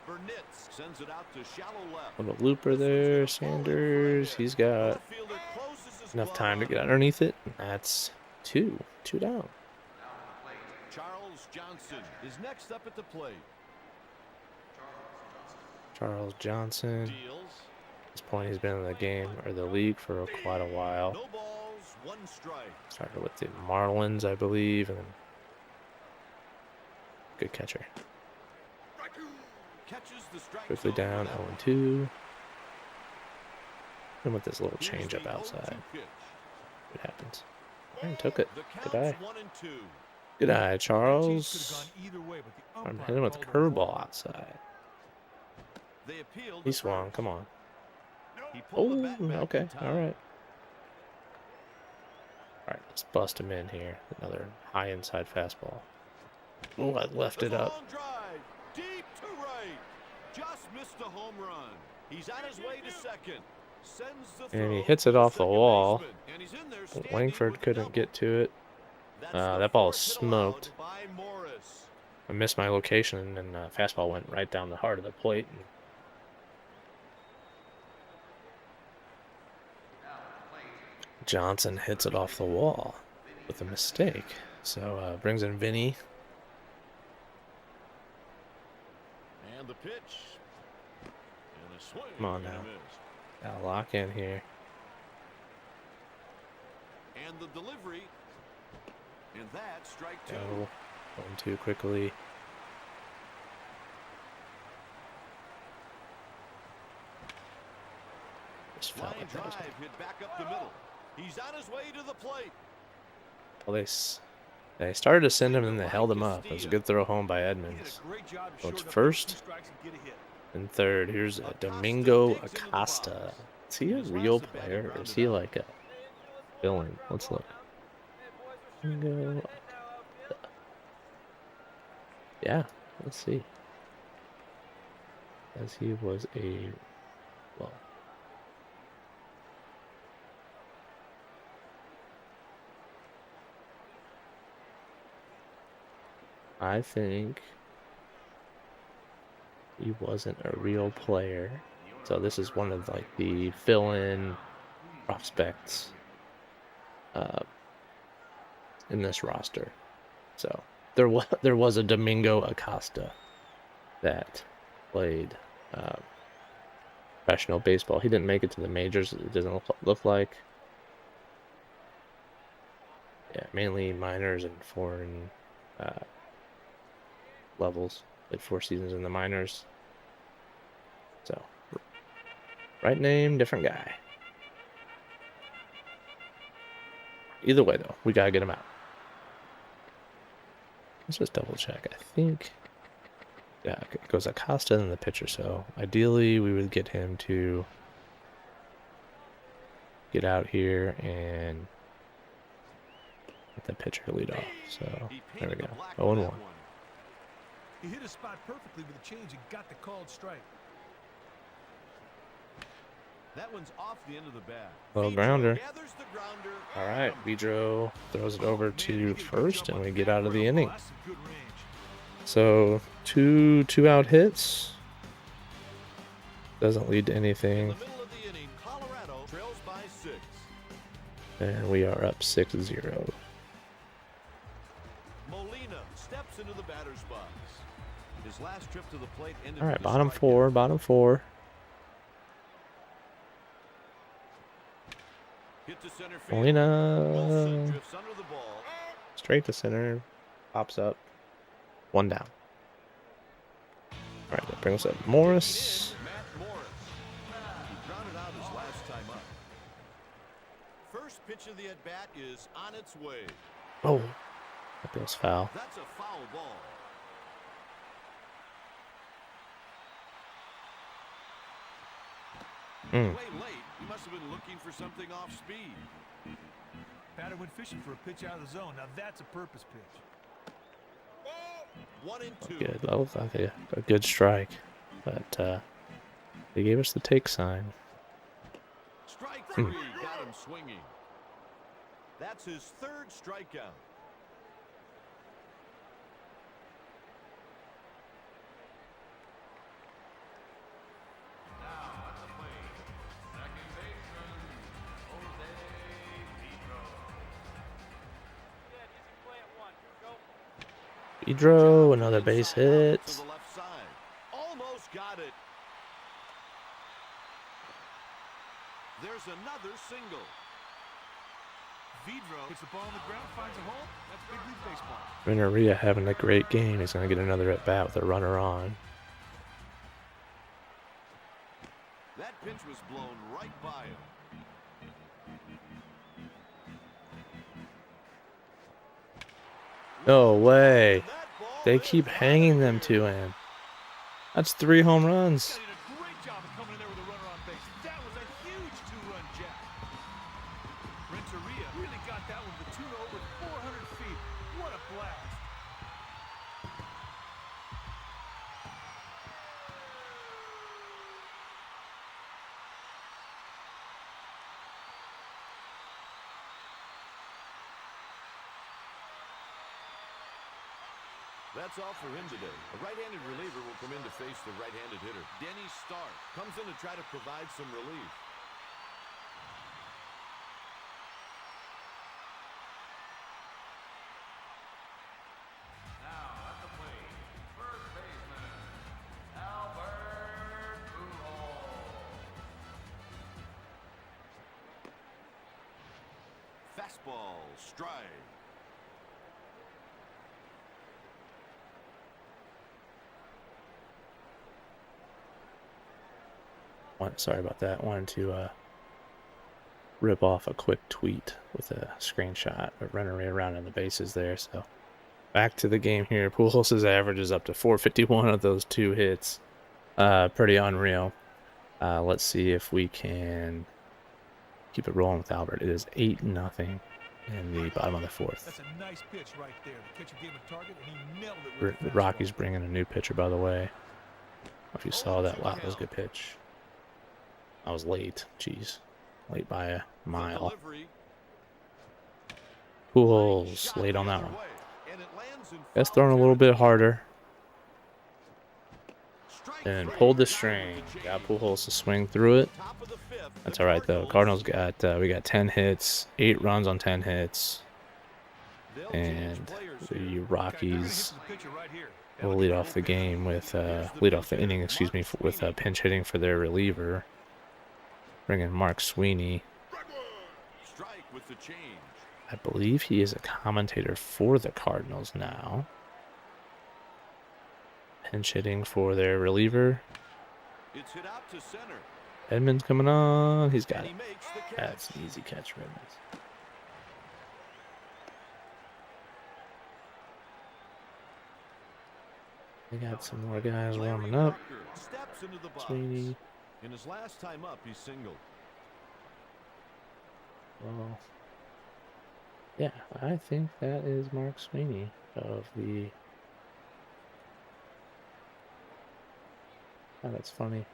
S3: Burnitz sends it out to shallow left.
S1: Little looper there, Sanders. He's got
S3: Left fielder closes his
S1: enough
S3: glove
S1: time to
S3: on
S1: get
S3: it.
S1: underneath it. That's two down.
S3: Charles Johnson is next up at the plate.
S1: Charles Johnson.
S3: Deals.
S1: At this point, he's been in the game or the league for quite a while.
S3: No balls, 1 strike.
S1: Started with the Marlins, I believe, and then good catcher.
S3: Catches the strike
S1: Quickly
S3: zone
S1: down,
S3: for that
S1: 0-2. And with this little
S3: one. Here's
S1: change up
S3: the 0-2
S1: outside,
S3: pitch.
S1: it happens. And took it.
S3: The
S1: Good
S3: count's
S1: eye.
S3: 1-2.
S1: Good eye,
S4: Change could have
S1: Charles.
S4: gone either way, but the
S1: I'm
S4: umpire
S1: hitting with a
S4: called it
S1: curveball outside.
S3: They appealed
S1: He
S3: to
S1: swung.
S3: first.
S1: Come on.
S3: He pulled the
S1: Oh,
S3: bat back
S1: okay.
S3: in time.
S1: All right. All right, let's bust him in here. Another high inside fastball. Oh, I left
S3: There's
S1: it
S3: a
S1: up.
S3: long drive, deep to right. Just missed a home run. He's on his way to second. Sends the
S1: And he
S3: throw
S1: hits
S3: to
S1: it
S3: the
S1: off the
S3: second
S1: wall.
S3: baseman, and he's in there standing
S1: Langford
S3: with a
S1: couldn't
S3: double.
S1: get to it.
S3: That's the
S1: That ball is
S3: fourth hit allowed
S1: smoked.
S3: by Morris.
S1: I missed my location, and fastball went right down the heart of the plate. And Johnson hits it off the wall with a mistake. So brings in Vinny.
S3: And the pitch. And a swing.
S1: Come on
S3: and a
S1: now.
S3: miss.
S1: Gotta lock in here.
S3: And the delivery. And that strike 2.
S1: Go 1-2 quickly. Just felt
S3: Line
S1: like that was
S3: drive hit back up the middle. He's on his way to the plate.
S1: well, they started to send him and they held him up. It was a good throw home by
S4: He did
S1: Edmonds.
S4: a great job
S1: So it's
S4: shorting up those
S1: first
S4: 2 strikes and get a hit.
S1: and third. Here's Domingo Acosta. Is he a real player or is he like a villain? Let's look. Domingo. Yeah, let's see. As he was a well. I think he wasn't a real player. So this is one of like the fill-in prospects in this roster. So there was a Domingo Acosta that played professional baseball. He didn't make it to the majors. It doesn't look like. Yeah, mainly minors and foreign levels. Played 4 seasons in the minors. So, right name, different guy. Either way, though, we gotta get him out. Let's just double check. I think, yeah, it goes Acosta and the pitcher. So, ideally, we would get him to get out here and let the pitcher lead off. So, there we go. 0-1.
S4: He hit his spot perfectly with a change and got the called strike.
S3: That one's off the end of the bat.
S1: Little
S3: Vidro
S1: grounder.
S3: gathers the grounder.
S1: All right, Vidro throws it over
S4: Man, he
S1: to
S4: did a good
S1: first,
S4: job
S1: and
S4: on
S1: we
S4: the
S1: get
S4: back
S1: out of the
S4: rail.
S1: inning.
S4: That's some good range.
S1: So two out hits. Doesn't lead to
S3: In
S1: anything,
S3: the middle of the inning, Colorado trails by 6.
S1: and we are up 6-0.
S3: Molina steps into the batter's box. His last trip to the plate ended
S1: All right,
S3: with a
S1: bottom
S3: strikeout.
S1: four, bottom four.
S3: Hit to center field.
S1: Molina
S3: Wilson drifts under the ball.
S1: Straight to center. Pops up. One down. All right, that brings up Morris.
S3: Matt Morris. He grounded out his last time up. First pitch of the at-bat is on its way.
S1: Oh, that feels foul.
S3: That's a foul ball. Way late. He must have been looking for something off speed.
S4: Batter went fishing for a pitch out of the zone. Now that's a purpose pitch.
S3: 1-2.
S1: Good. That looked like a good strike, but they gave us the take sign.
S3: Strike 3. Got him swinging. That's his third strikeout.
S1: Pedro, another base hit.
S3: To the left side. Almost got it. There's another single.
S4: Vidro hits the ball on the ground, finds a hole. That's big league baseball.
S1: Renneria having a great game. He's going to get another at bat with a runner on.
S3: That pitch was blown right by him.
S1: No way. They keep hanging them to him. That's 3 home runs.
S4: Did a great job of coming in there with a runner on base. That was a huge two-run jack. Renteria really got that one with the 2-0 with 400 feet. What a blast.
S3: That's all for him today. A right-handed reliever will come in to face the right-handed hitter. Denny Stark comes in to try to provide some relief.
S2: Now at the plate, first baseman, Albert Pujols.
S3: Fastball, strike.
S1: Sorry about that. Wanted to rip off a quick tweet with a screenshot of Renneria around in the bases there. So back to the game here. Pujols' average is up to 451 of those 2 hits. Pretty unreal. Let's see if we can keep it rolling with Albert. It is 8-0 in the bottom of the 4th.
S4: That's a nice pitch right there. The catcher gave him a target and he nailed it with
S1: The
S4: the
S1: Rockies bringing a new pitcher, by the way. I don't know if you saw that. Wow, that was a good pitch. I was late. Jeez. Late by a mile. Pujols late on that one. Guess throwing a little bit harder. And pulled the string. Got Pujols to swing through it. That's all right, though. Cardinals got, we got 10 hits, 8 runs on 10 hits. And the Rockies will lead off the game with, lead off the inning, excuse me, with pinch hitting for their reliever. Bringing Mark Sweeney. I believe he is a commentator for the Cardinals now. Pinch hitting for their reliever.
S3: It's hit out to center.
S1: Edmonds coming on. He's got it. That's an easy catch for Edmonds. They got some more guys warming up. Sweeney.
S3: In his last time up, he singled.
S1: Well, yeah, I think that is Mark Sweeney of the... Oh, that's funny.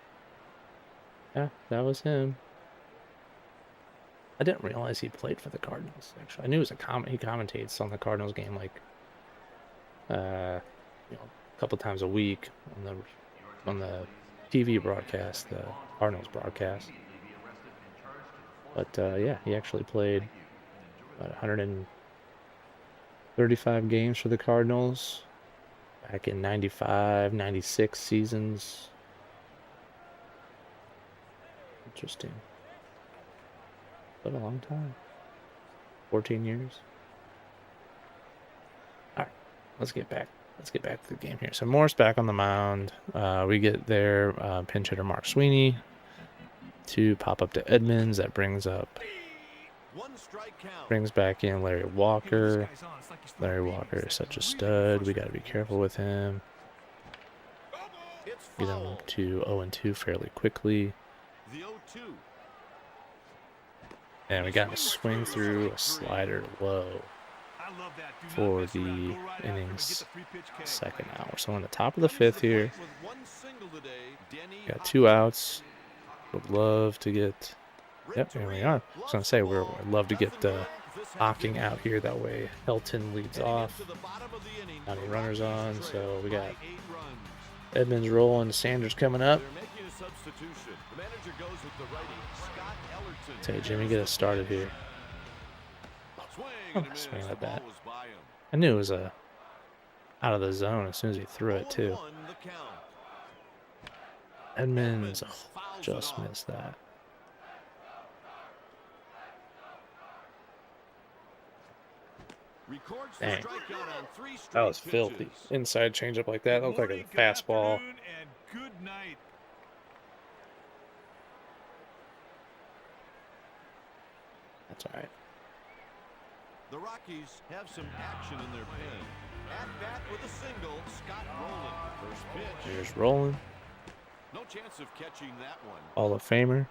S1: Yeah, that was him. I didn't realize he played for the Cardinals, actually. I knew he was he commentates on the Cardinals game, like, a couple times a week on the TV broadcast, the Cardinals broadcast. But yeah, he actually played about 135 games for the Cardinals back in 95, 96 seasons. Interesting. But a long time. 14 years. let's get back to the game here. So Morris back on the mound. We get their pinch hitter Mark Sweeney to pop up to Edmonds. That brings back in Larry Walker. Larry Walker is such a stud. We got to be careful with him. Get him to 0-2 fairly quickly. And we got to swing through a slider low for the inning's second hour. So on the top of the fifth here, got 2 outs. Would love to get, yep, here we are. I was going to say, we'd love to get Hocking out here. That way Helton leads off. Not any runners on, so we got Edmonds rolling, Sanders coming up. Say, Jimmy, get us started here. Oh, swing at that. I knew it was out of the zone as soon as he threw it, too. Edmonds just missed that. Dang. That was filthy. Inside changeup like that. That looked like a fastball. That's all right.
S3: The Rockies have some action in their pen. At bat with a single, Scott Rowland. First pitch.
S1: Here's Rowland.
S3: No chance of catching that one.
S1: Hall of Famer.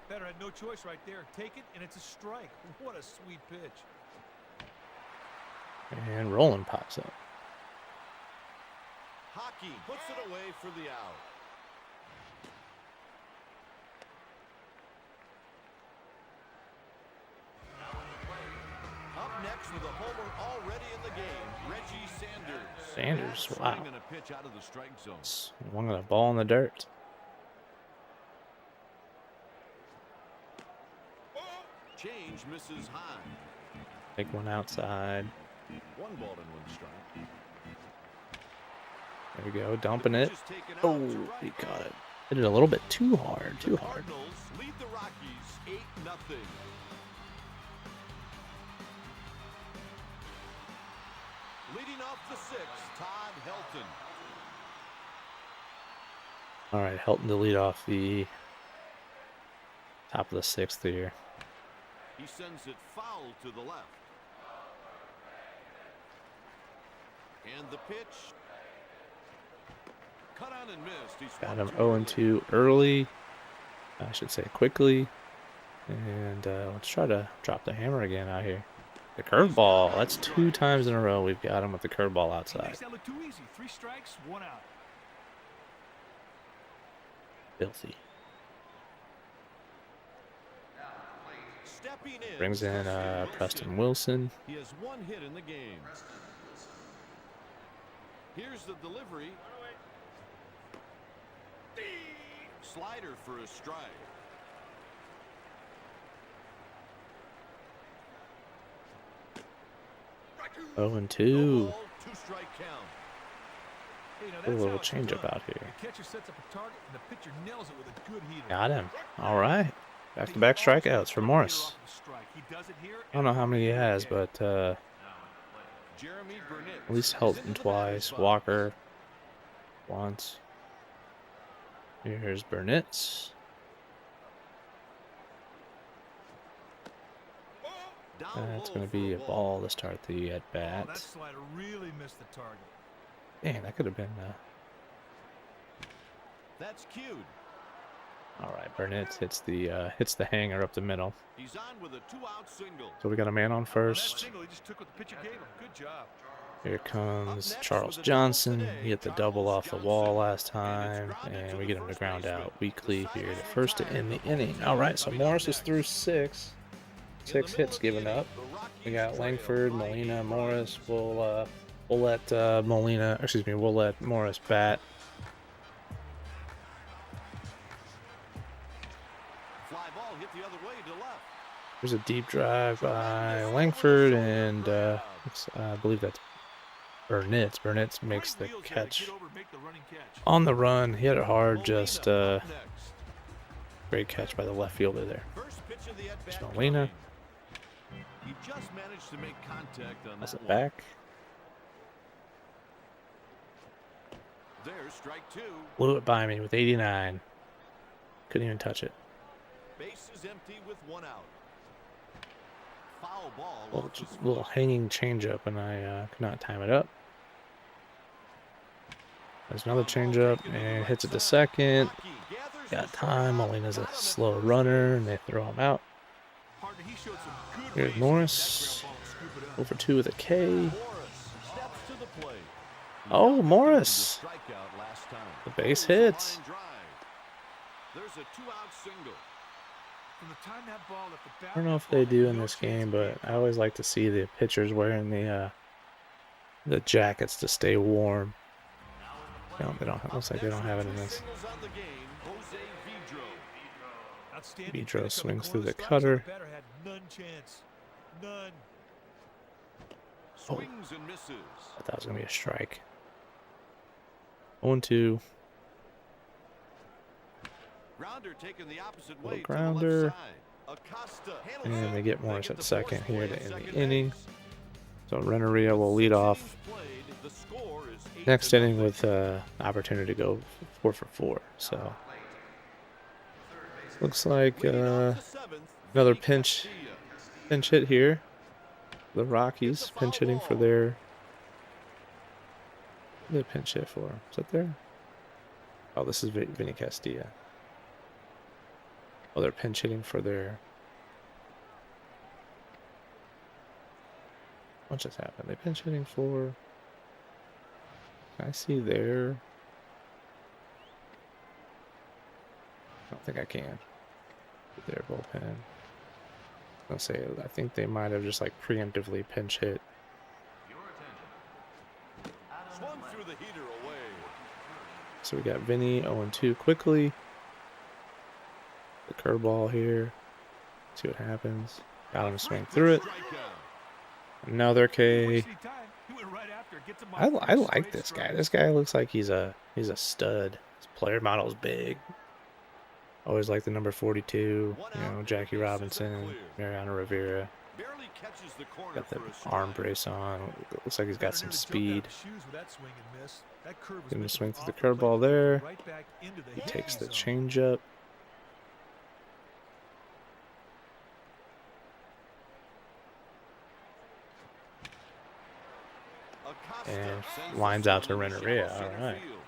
S4: Batter had no choice right there. Take it, and it's a strike. What a sweet pitch.
S1: And Rowland pops up.
S3: Hockey puts it away for the out. Up next with a homer already in the game, Reggie Sanders.
S1: Sanders, wow.
S3: Swinging a pitch out of the strike zone.
S1: Swinging a ball in the dirt.
S3: Change misses high.
S1: Take one outside.
S3: 1 ball and 1 strike.
S1: There we go, dumping it. Oh, he caught it. Hit it a little bit too hard, too hard.
S3: Cardinals lead the Rockies 8-0. Leading off the 6th, Todd Helton.
S1: All right, Helton to lead off the top of the 6th here.
S3: He sends it foul to the left. And the pitch. Cut on and missed. He's
S1: Got him 0-2 early. I should say quickly. And let's try to drop the hammer again out here. The curveball. That's 2 times in a row we've got him with the curveball outside.
S4: Makes that look too easy. 3 strikes, 1 out.
S1: Filthy.
S3: Stepping in.
S1: Brings in Preston Wilson.
S3: He has 1 hit in the game. Here's the delivery. Slider for a strike.
S1: 0-2.
S3: 2-strike count.
S1: A little changeup out here.
S4: The catcher sets up a target, and the pitcher nails it with a good heater.
S1: Got him. All right. Back-to-back strikeouts for Morris. I don't know how many he has, but at least Helton twice. Walker once. Here's Burnett. That's going to be a ball to start the at-bat.
S4: That slider really missed the target.
S1: Dang, that could have been...
S3: That's cued.
S1: All right, Burnett hits the hanger up the middle.
S3: He's on with a 2-out single.
S1: So we got a man on
S4: That
S1: first.
S4: single, he just took what the pitcher gave him. Good job.
S1: Here comes Charles Johnson. He hit the double off the wall last time, and we get him to ground out weakly here. The first to end the inning. All right, so Morris is through 6. 6 hits given up. We got Langford, Molina, Morris. We'll let we'll let Morris bat.
S3: Fly ball hit the other way to left.
S1: There's a deep drive by Langford, and I believe that's Burnett. Burnett makes the catch on the run. He hit it hard, just great catch by the left fielder there.
S3: First pitch of the at-bat.
S1: Molina.
S3: He just managed to make contact on
S1: That's
S3: that
S1: it
S3: one.
S1: back.
S3: There's strike two.
S1: Blew it by me with 89. Couldn't even touch it.
S3: Base is empty with one out. Foul ball.
S1: Little hanging changeup, and I could not time it up. There's another changeup, and hits it to second. Got time. Molina's a slow runner, and they throw him out. Here's Morris. 0 for 2 with a K. Oh, Morris. The base hits.
S3: There's a 2-out single.
S1: I don't know if they do in this game, but I always like to see the pitchers wearing the jackets to stay warm. No, they don't. Looks like they don't have it in this. Vidro swings through the cutter. Oh,
S3: Swings and misses.
S1: I thought it was gonna be a strike. 0-2.
S3: Grounder taking the opposite
S1: Little
S3: way
S1: grounder.
S3: to the left side. Acosta handles
S1: And
S3: it.
S1: they get Morris
S3: They
S1: at
S3: the
S1: second
S3: force
S1: here
S3: play
S1: to end
S3: second
S1: the inning.
S3: base.
S1: So Renneria will lead off
S3: Played. The score is 8
S1: next
S3: to
S1: inning
S3: nothing.
S1: with opportunity to go 4 for 4. So looks like
S3: Leading off the seventh,
S1: another
S3: Vinny
S1: pinch
S3: Castilla.
S1: hit here. The Rockies pinch hitting for their. What did they pinch hit for? Is that there? Oh, this is Vinny Castilla. Oh, they're pinch hitting for their. What just happened? They pinch hitting for. Can I see their? I don't think I can. Their bullpen. I'll say I think they might have just like preemptively pinch hit.
S3: Swung through the heater away.
S1: So we got Vinny 0-2 quickly. The curveball here. See what happens. Got him to swing through it. Another K. I like this guy. This guy looks like he's a stud. His player model's big. Always like the number 42. You know, Jackie Robinson, Mariano Rivera.
S3: Barely catches the corner
S1: Got the
S3: for a strike.
S1: arm brace on. Looks like he's got some speed. Give him a swing through the curveball there. He takes the changeup.
S3: Acosta
S1: And
S3: sends
S1: lines
S3: this
S1: out to
S3: one into
S1: Renneria.
S3: shallow
S1: All
S3: center
S1: right.
S3: field.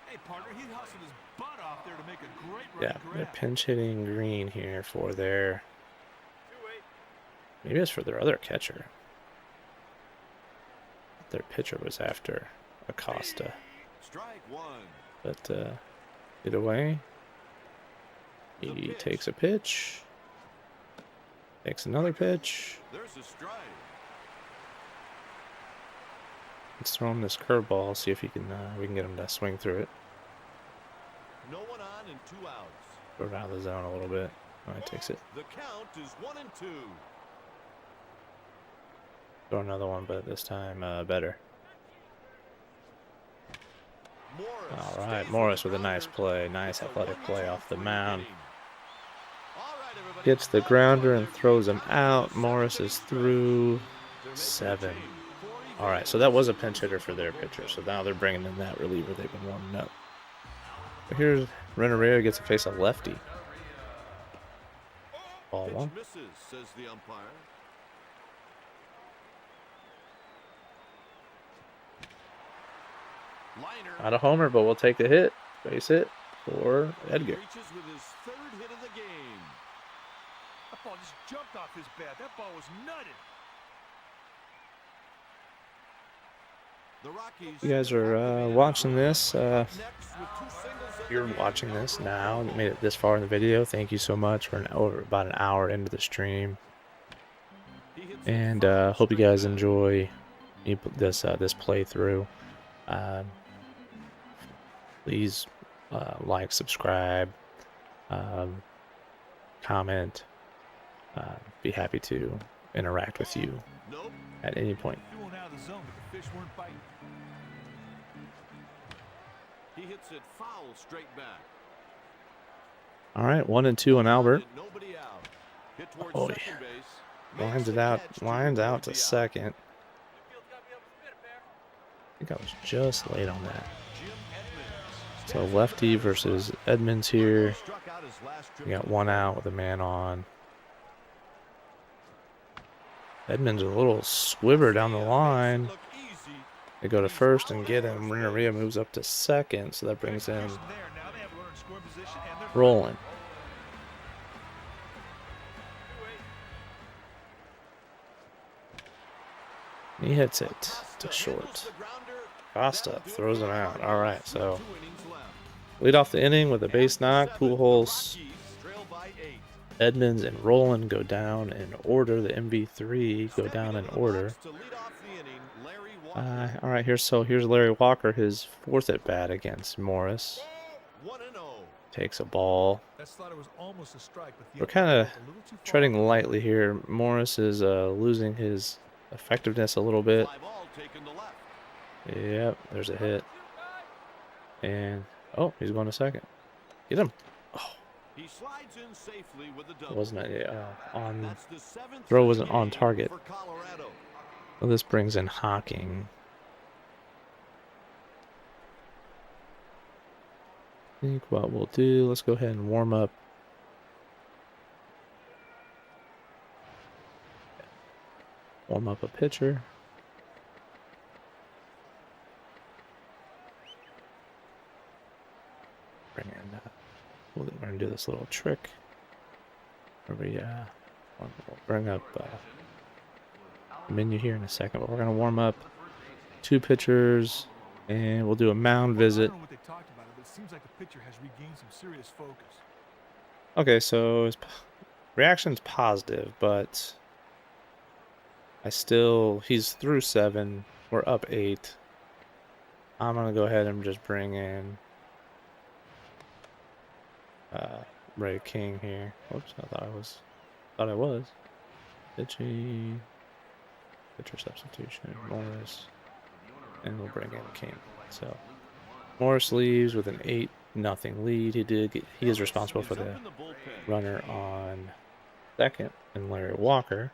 S4: Hey, partner, he hustled his butt off there to make a great
S1: Yeah, they're pinch hitting Green here for their. Maybe it's for their other catcher. Their pitcher was after Acosta.
S3: Strike one.
S1: But either way, he takes a pitch. Takes another pitch.
S3: There's a strike.
S1: Let's throw him this curveball. See if he can. We can get him to swing through it.
S3: No one on and 2 outs.
S1: Go around the zone a little bit. Oh, he takes it.
S3: The count is 1-2.
S1: Throw another one, but this time better.
S3: Morris
S1: All right,
S3: stays
S1: Morris
S3: with
S1: with a
S3: the
S1: nice
S3: grounder.
S1: play. Nice
S3: It's a
S1: athletic play
S3: 1-2
S1: off the
S3: free
S1: mound.
S3: inning. All right, everybody.
S1: Gets the
S3: That's
S1: grounder
S3: all
S1: and
S3: there
S1: throws
S3: is.
S1: him out. Morris is through 7. All right, so that was a pinch hitter for their pitcher. So now they're bringing in that reliever they've been warming up. But here's Renneria gets to face a lefty. Ball
S3: Pitch
S1: 1.
S3: misses, says the umpire. Liner.
S1: Not a homer, but we'll take the hit. Base hit for Edgar.
S3: Reaches with his 3rd hit of the game.
S4: That ball just jumped off his bat. That ball was nutted.
S3: The Rockies.
S1: You guys are watching this.
S3: Next with 2 singles in
S1: You're
S3: the game.
S1: watching this now and made it this far in the video. Thank you so much. We're about an hour into the stream.
S3: He hits it
S1: And
S3: foul
S1: hope you
S3: straight
S1: guys
S3: back.
S1: enjoy this playthrough. Please like, subscribe, comment. Be happy to interact with you
S3: Nope.
S1: at any point.
S4: Threw one out of the zone, but the fish weren't biting.
S3: He hits it foul straight back.
S1: All right, 1-2 on Albert.
S3: Nobody out. Hit towards
S1: Oh,
S3: second
S1: yeah.
S3: base.
S1: Lines
S3: Makes
S1: it
S3: the
S1: out.
S3: catch to
S1: Lines
S3: avoid
S1: out to
S3: the out.
S1: second. I think I was just late on that.
S3: Jim
S1: So lefty versus Edmonds here. We got one out with a man on. Edmonds a little squibber down the line. They go to first and get him. Renneria moves up to second, so that brings in Roland. He hits it to short. Costa throws him out. All right, so lead off the inning with a base knock. Pujols, Edmonds, and Roland go down in order. The MV3 go down in order. All right, here's Larry Walker, his fourth at bat against Morris. Takes a ball. We're kind of treading lightly here. Morris is losing his effectiveness a little bit. Yep, there's a hit. And oh, he's going to second. Get him. Oh. Wasn't it on throw wasn't on target. Well, this brings in Hawking. I think what we'll do, let's go ahead and warm up. Warm up a pitcher. Bring in, we're going to do this little trick where we we'll bring up menu here in a second, but we're going to warm up two pitchers and we'll do a mound visit.
S4: Seems like the pitcher has regained some serious focus.
S1: Okay, so his reaction's positive, but he's through 7. We're up 8. I'm gonna go ahead and just bring in Ray King here. Whoops, I thought I was. Pitcher substitution, Morris, and we'll bring in King. So Morris leaves with an 8-0 lead. He is responsible for the runner on second, and Larry Walker.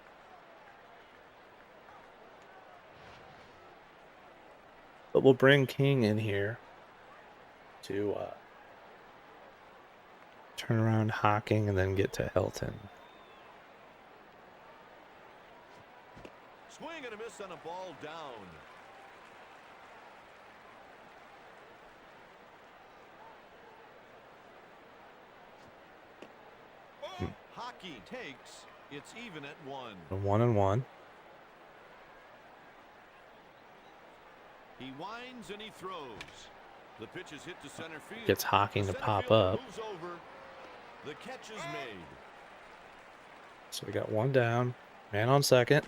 S1: But we'll bring King in here to turn around Hawking and then get to Helton.
S3: Swing and a miss on a ball down. Hockey takes. It's even at 1.
S1: A 1-1.
S3: He winds and he throws. The pitch is hit to center field.
S1: Gets Hawking to pop up.
S3: The catch is made.
S1: So we got one down. Man on second.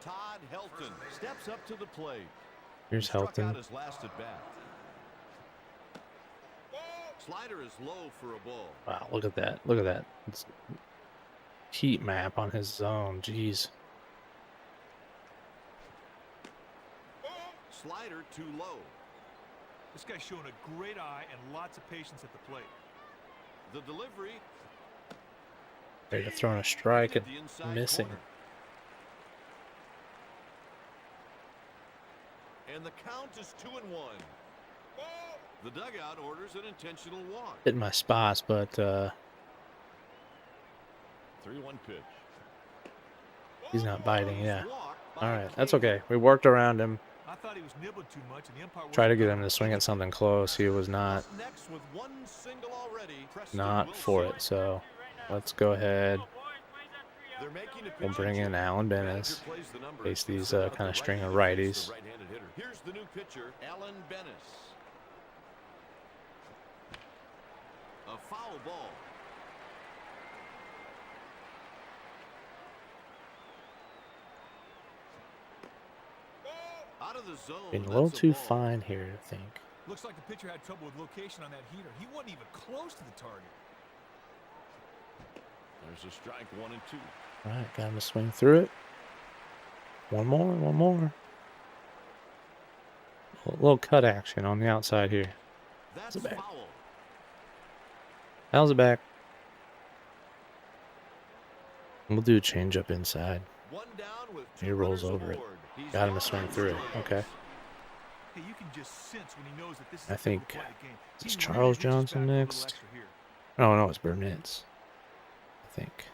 S3: Todd Helton steps up to the plate.
S1: Here's Helton.
S3: His last at bat. Slider is low for a ball.
S1: Wow, look at that. Look at that. It's heat map on his zone. Jeez.
S3: Slider too low.
S4: This guy's showing a great eye and lots of patience at the plate.
S3: The delivery.
S1: They're throwing a strike and missing.
S3: Corner. And the count is 2-1. The dugout orders an intentional walk.
S1: Hitting my spots, but
S3: 3-1 pitch.
S1: he's not biting. Yeah. All right, that's okay. We worked around him.
S4: I thought he was nibbling too much, and the umpire
S1: Try to get him to swing at something close. He was not for it. So let's go ahead. We'll bring in Alan Bennis. Face these kind of string of righties.
S3: Here's the new pitcher, Alan Bennis. A foul ball. Out of the zone.
S1: Being a little too fine here, I think.
S4: Looks like the pitcher had trouble with location on that heater. He wasn't even close to the target.
S3: There's a strike, 1 and 2.
S1: All right, got him to swing through it. One more. A little cut action on the outside here.
S3: That's
S1: back.
S3: foul.
S1: How's it back? We'll do a change up inside.
S3: One down with
S1: He
S3: 2
S1: rolls
S3: runners
S1: over it.
S3: aboard. He's
S1: Got him to
S3: down
S1: swing
S3: on
S1: through.
S3: strikes.
S1: Okay.
S4: Hey, you can just sense when he knows that this is
S1: I
S4: a bit of a
S1: think
S4: quiet game. He
S1: it's
S4: really
S1: Charles
S4: reaches
S1: Johnson
S4: back for a little
S1: next.
S4: extra here.
S1: Oh no, it's Burnett's. I think.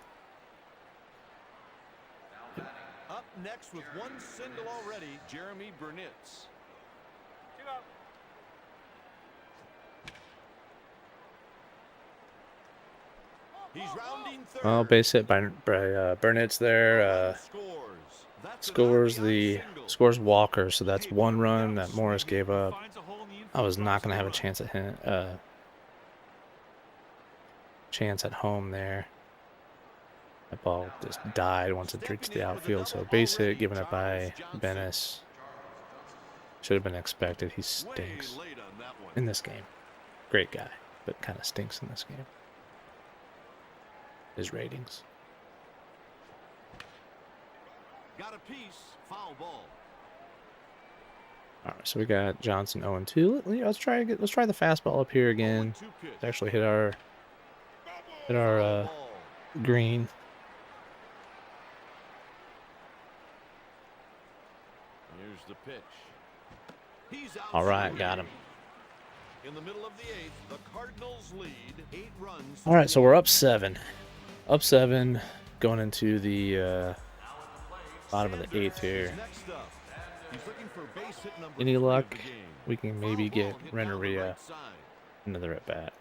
S3: Up next with one single already, Jeremy Burnitz. He's rounding third.
S1: Well, base hit by Burnett's there.
S3: Scores. That's an
S1: Scores
S3: RBI single.
S1: Walker, so that's
S4: Hey,
S1: one
S4: without
S1: run that Morris
S4: swinging,
S1: gave
S4: he
S1: up.
S4: finds a hole in the
S1: I was
S4: infield,
S1: not
S4: drives
S1: gonna
S4: in
S1: have
S4: a
S1: a
S4: run.
S1: chance at home there. That ball just died once it reached the
S3: Stepping in with a
S1: outfield. So
S3: double
S1: base hit
S3: already,
S1: given up by
S3: Charles Johnson.
S1: Bennis. Should have been expected. He
S3: Way
S1: stinks
S3: late on that one.
S1: in this game. Great guy, but kind of stinks in this game. His ratings.
S3: Got a piece. Foul ball.
S1: All right, so we got Johnson 0-2. Let's try the fastball up here again.
S3: 0-2 pitch.
S1: Let's actually hit our
S3: Foul ball.
S1: green.
S3: Here's the pitch. He's out.
S1: All right, got him.
S3: In the middle of the eighth, the Cardinals lead 8 runs.
S1: All right, so we're up 7. Up 7, going into the bottom of the 8th here.
S3: Next up. He's looking for base hit number
S1: Any
S3: 3 of
S1: luck?
S3: the game.
S1: We can maybe
S3: Foul
S1: get
S3: ball hit down the
S1: Renneria
S3: right side.
S1: another at bat.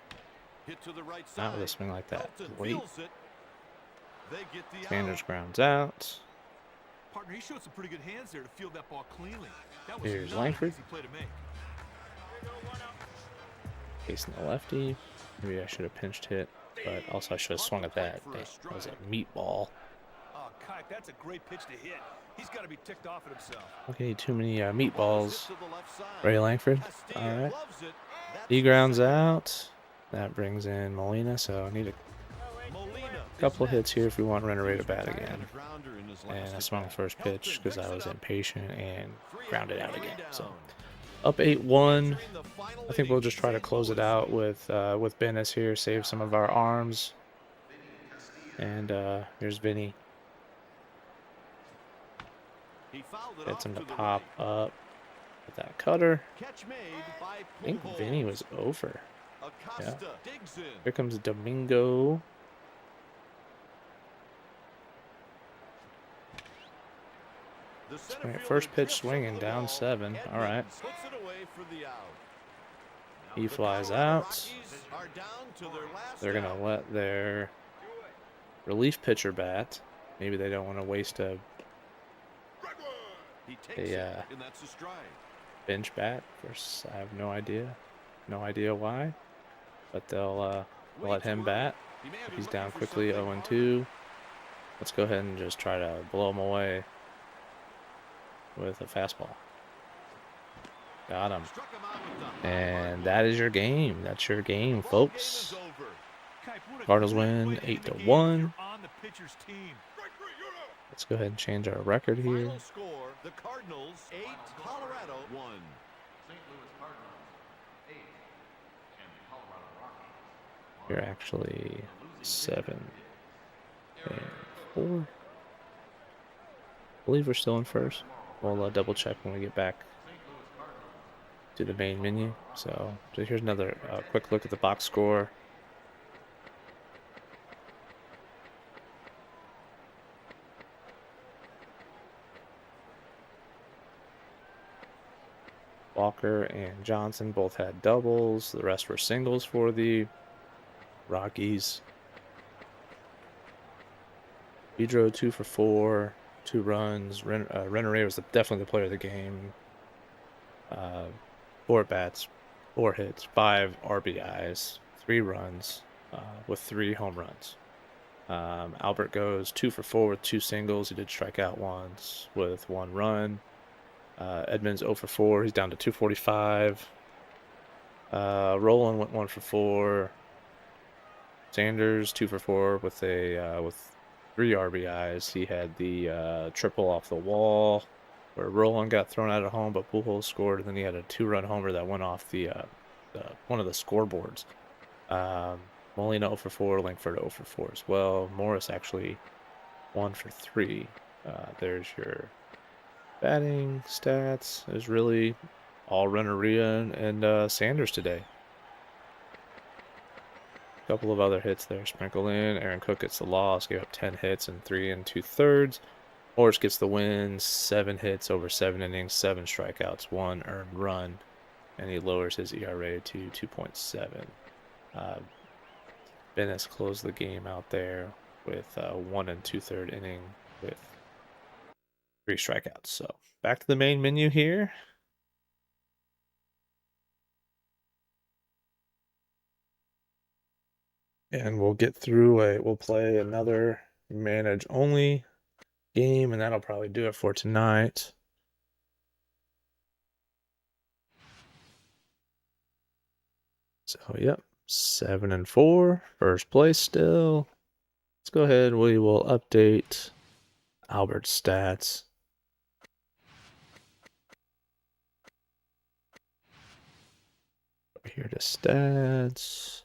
S3: Hit to the right
S1: Not with a
S3: side.
S1: swing like that.
S3: Elton
S1: Wait.
S3: feels it. They get the
S1: Sanders
S3: out.
S1: grounds out.
S4: Partner, he showed some pretty good hands there to field that ball cleanly. That was
S1: Here's
S4: not
S1: Langford.
S4: an easy play to make.
S1: Facing the lefty. Maybe I should have pinched hit, but also I should have swung at that. That was a meatball.
S4: Oh, Kike, that's a great pitch to hit. He's got to be ticked off at himself.
S1: Okay, too many
S3: Ball is
S1: meatballs.
S3: hit to the left side.
S1: Ray Langford.
S3: Castillo
S1: All right.
S3: loves it. That's
S1: He
S3: the
S1: grounds
S3: second.
S1: out. That brings in Molina, so I need a
S3: Molina
S1: couple
S3: is
S1: hits here
S3: next.
S1: if we want Renneria to
S3: He's
S1: bat
S3: retired
S1: again.
S3: a grounder in his
S1: And
S3: last
S1: I
S3: at
S1: swung the
S3: bat.
S1: first pitch
S3: Elton
S1: because I
S3: picks
S1: was
S3: it up.
S1: impatient and
S3: 3
S1: grounded out
S3: three
S1: again. So
S3: down.
S1: up 8-1.
S3: Entering the final
S1: I think we'll
S3: inning,
S1: just try to
S3: St.
S1: close it
S3: Louis
S1: out with Bennis here, save some of our arms. And here's Vinny.
S3: He fouled it
S1: Gets
S3: off
S1: him to
S3: to the
S1: pop
S3: right.
S1: up with that cutter.
S3: Catch made by
S1: I think
S3: Pujols.
S1: Vinny was over.
S3: Acosta digs in.
S1: Here comes Domingo.
S3: The center
S1: All right,
S3: fielder
S1: first pitch
S3: drifts
S1: swinging,
S3: over the
S1: down
S3: wall.
S1: 7. All right.
S3: Edmonds puts it away for the out.
S1: He
S3: The
S1: flies
S3: Colorado
S1: out.
S3: Rockies are down to their last
S1: They're going to
S3: out.
S1: let their relief pitcher bat. Maybe they don't want to waste a
S3: He takes
S1: a,
S3: it, and that's a strike.
S1: bench bat. I have no idea. No idea why. But they'll let him bat.
S3: He may have been
S1: He's
S3: looking
S1: down
S3: for
S1: quickly,
S3: something
S1: 0-2. Let's go ahead and just try to blow him away with a fastball. Got him.
S3: harder. Struck him out with the
S1: And
S3: hard
S1: that is your game. That's your game,
S3: ball. Ball game
S1: folks.
S3: is over.
S4: Kike, what a
S1: Cardinals
S4: great
S1: win
S4: way to end the
S1: 8-1.
S4: game if you're on the pitcher's team.
S1: Let's go ahead and change our record here.
S3: Final score, the Cardinals 8, Colorado 1.
S1: You're actually 7-4. I believe we're still in first. We'll double check when we get back to the main menu. So here's another quick look at the box score. Walker and Johnson both had doubles. The rest were singles for the Rockies. Pedro 2 for 4, 2 runs. Renneria was definitely the player of the game. 4 bats, 4 hits, 5 RBIs, 3 runs, with 3 home runs. Albert goes 2 for 4 with 2 singles. He did strike out once with 1 run. Edmonds 0 for 4. He's down to 245. Roland went 1 for 4. Sanders 2 for 4 with 3 RBIs. He had the triple off the wall where Roland got thrown out at home, but Pujols scored, and then he had a 2-run homer that went off the one of the scoreboards. Molina 0 for 4, Langford 0 for 4 as well. Morris actually 1 for 3. There's your batting stats is really all Renneria and Sanders today. A couple of other hits there sprinkled in. Aaron Cook gets the loss, gave up 10 hits in 3 2/3. Morris gets the win, 7 hits over 7 innings, 7 strikeouts, 1 earned run, and he lowers his ERA to 2.7. Bennis closed the game out there with 1 2/3 inning with 3 strikeouts. So back to the main menu here. And we'll we'll play another manage only game, and that'll probably do it for tonight. So, yep, 7-4, first place still. Let's go ahead. We will update Albert's stats. Over here to stats.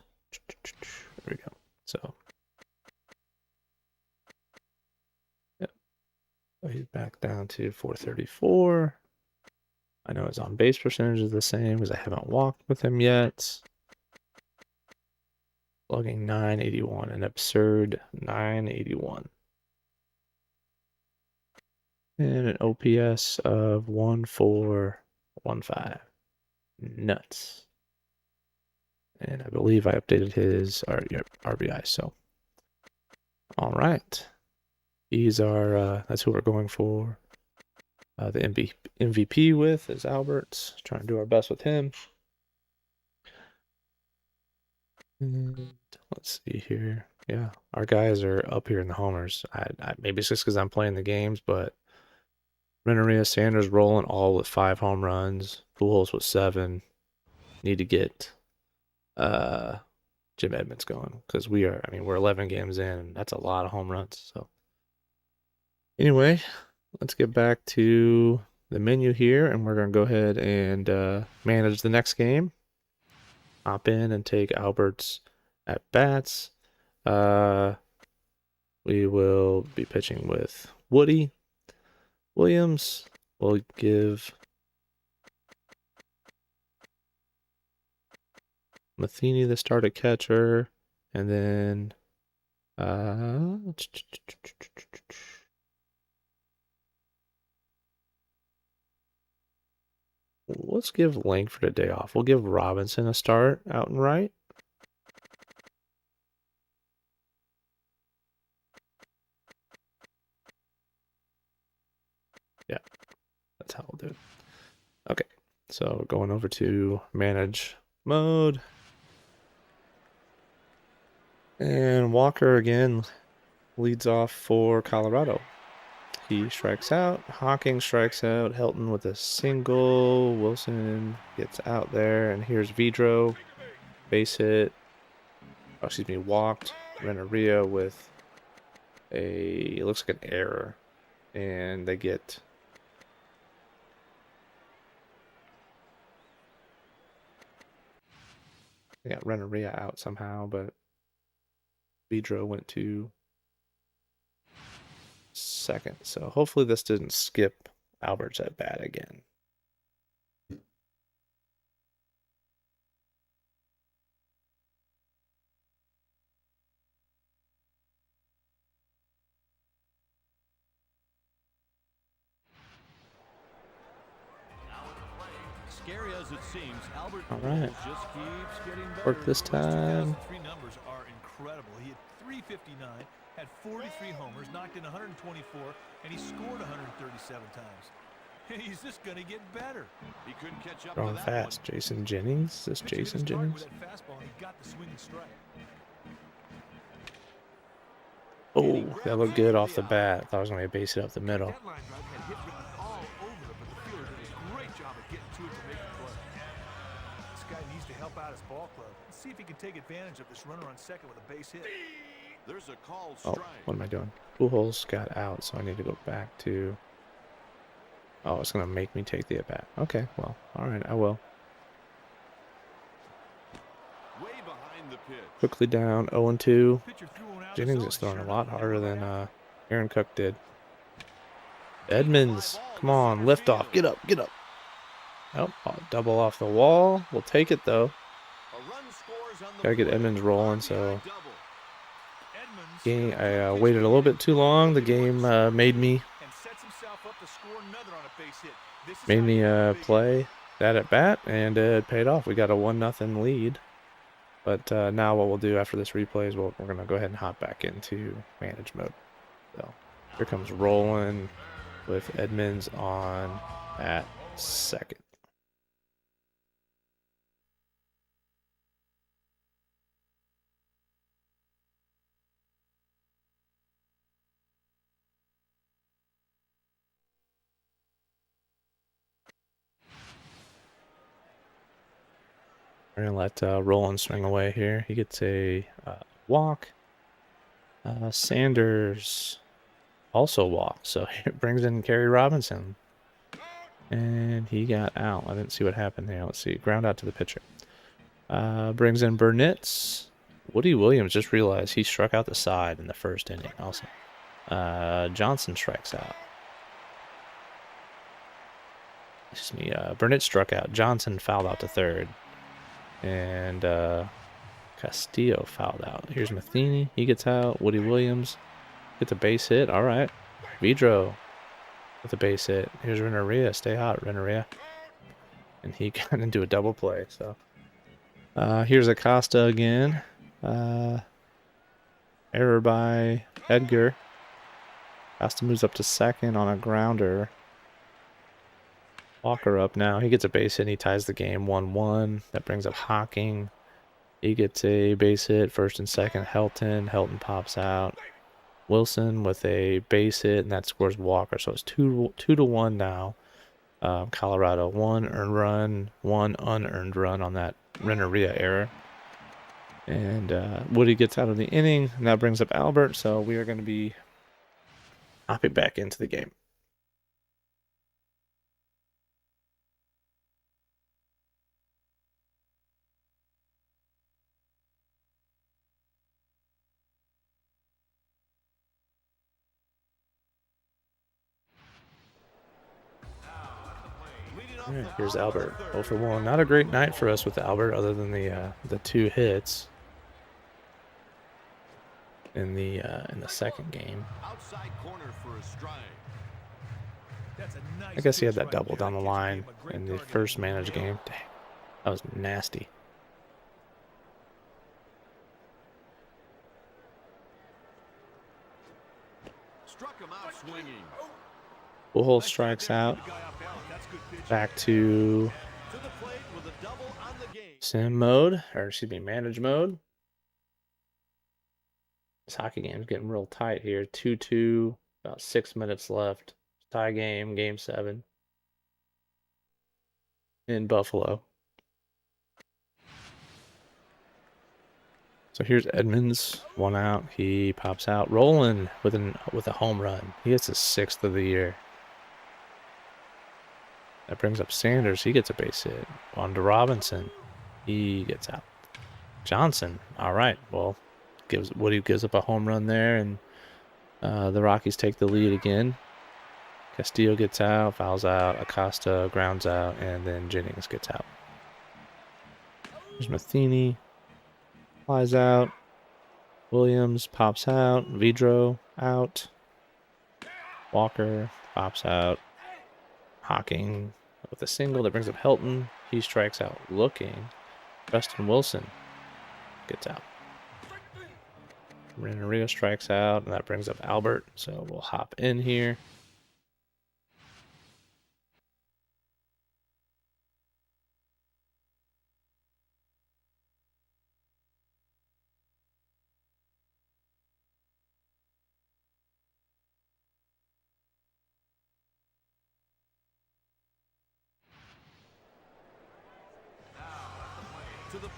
S1: There we go. So, yep. So he's back down to 434. I know his on base percentage is the same because I haven't walked with him yet. Logging 981, an absurd 981. And an OPS of 1415. Nuts. And I believe I updated his RBI. So, all right. He's our, that's who we're going for. The MVP with is Alberts. Trying to do our best with him. And let's see here. Yeah, our guys are up here in the homers. Maybe it's just because I'm playing the games, but Renneria, Sanders rolling all with 5 home runs. Pujols with 7. Need to get Jim Edmonds going because we're 11 games in, and that's a lot of home runs. So anyway, let's get back to the menu here, and we're gonna go ahead and manage the next game. Hop in and take Albert's at bats. We will be pitching with Woody Williams. We'll give Matheny the start at catcher, and then let's give Langford a day off. We'll give Robinson a start out and right. Yeah, that's how we'll do it. Okay, so going over to manage mode. And Walker again leads off for Colorado. He strikes out. Hawking strikes out. Helton with a single. Wilson gets out there. And here's Vidro. Base hit. Oh, excuse me, walked. Renneria with it looks like an error. And they got Renneria out somehow, but Vidro went to second. So hopefully this didn't skip Albert's at bat again.
S3: Scary as it seems, Albert
S1: All right.
S3: just keeps getting better.
S1: Work this time.
S4: 2003 numbers are incredible. He had 359, had 43 homers, knocked in 124, and he scored 137 times. He's just going to get better.
S3: He couldn't catch up
S1: Throwing
S3: to that
S1: fast.
S3: one.
S1: Jason Jennings. Is this
S4: Pitcher hit
S1: Jason
S4: his target
S1: Jennings?
S4: with that fastball, and he got the swinging strike.
S1: Oh, that looked good off the bat. I thought I was going to be a base hit up the middle.
S4: That line drive had hit written all over it, but the fielder did a great job of getting to it to make the play. This guy needs to help out his ball club and see if he can take advantage of this runner on second with a base hit.
S3: There's a call
S1: Oh,
S3: strike.
S1: what am I doing? Pujols got out, so I need to go back to... Oh, it's going to make me take the at-bat. Okay, well, all right, I will.
S3: Way behind the pitch.
S1: Quickly down, 0-2.
S4: Pitcher threw one out
S1: Jennings
S4: his
S1: is
S4: own,
S1: throwing
S4: sure
S1: a lot
S4: enough,
S1: harder
S4: they were
S1: than
S4: right out.
S1: Aaron Cook did.
S3: Fly
S1: Edmonds.
S3: ball.
S1: Come on, lift off. Get up, get up. Oh, double off the wall. We'll take it, though. Gotta get Edmonds rolling, so... I waited a little bit too long. The game made me play that at bat, and it paid off. We got a 1-0 lead. But now what we'll do after this replay is we're going to go ahead and hop back into manage mode. So here comes Roland with Edmonds on at second. We're going to let Roland swing away here. He gets a walk. Sanders also walked, so it brings in Kerry Robinson. And he got out. I didn't see what happened there. Let's see. Ground out to the pitcher. Brings in Burnitz. Woody Williams just realized he struck out the side in the first inning also. Johnson strikes out. Excuse me. Burnitz struck out. Johnson fouled out to third. And Castillo fouled out. Here's Matheny. He gets out. Woody Williams gets a base hit. All right. Vidro with a base hit. Here's Renneria. Stay hot, Renneria. And he got into a double play. So here's Acosta again. Error by Edgar. Acosta moves up to second on a grounder. Walker up now. He gets a base hit and he ties the game 1-1. That brings up Hocking. He gets a base hit, first and second. Helton. Helton pops out. Wilson with a base hit, and that scores Walker. So it's 2-1 now. Colorado, 1 earned run, 1 unearned run on that Renneria error. And Woody gets out of the inning, and that brings up Albert. So we are going to be hopping back into the game. All right, here's Albert. 0 for 1. Not a great night for us with Albert, other than the 2 hits in the second game. I guess he had that double down the line in the first managed game. Dang, that was nasty.
S3: Struck him out swinging.
S1: Pujols strikes out. Back to sim mode, or excuse me, manage mode. This hockey game is getting real tight here. 2-2, about 6 minutes left. Tie game, game 7 in Buffalo. So here's Edmonds, 1 out. He pops out. Roland with a home run. He gets his 6th of the year. That brings up Sanders. He gets a base hit. On to Robinson. He gets out. Johnson. All right. Well, Woody gives up a home run there, and the Rockies take the lead again. Castillo gets out, fouls out. Acosta grounds out, and then Jennings gets out. There's Matheny. Flies out. Williams pops out. Vidro out. Walker pops out. Hocking with a single that brings up Helton. He strikes out looking. Preston Wilson gets out. Renneria strikes out, and that brings up Albert. So we'll hop in here.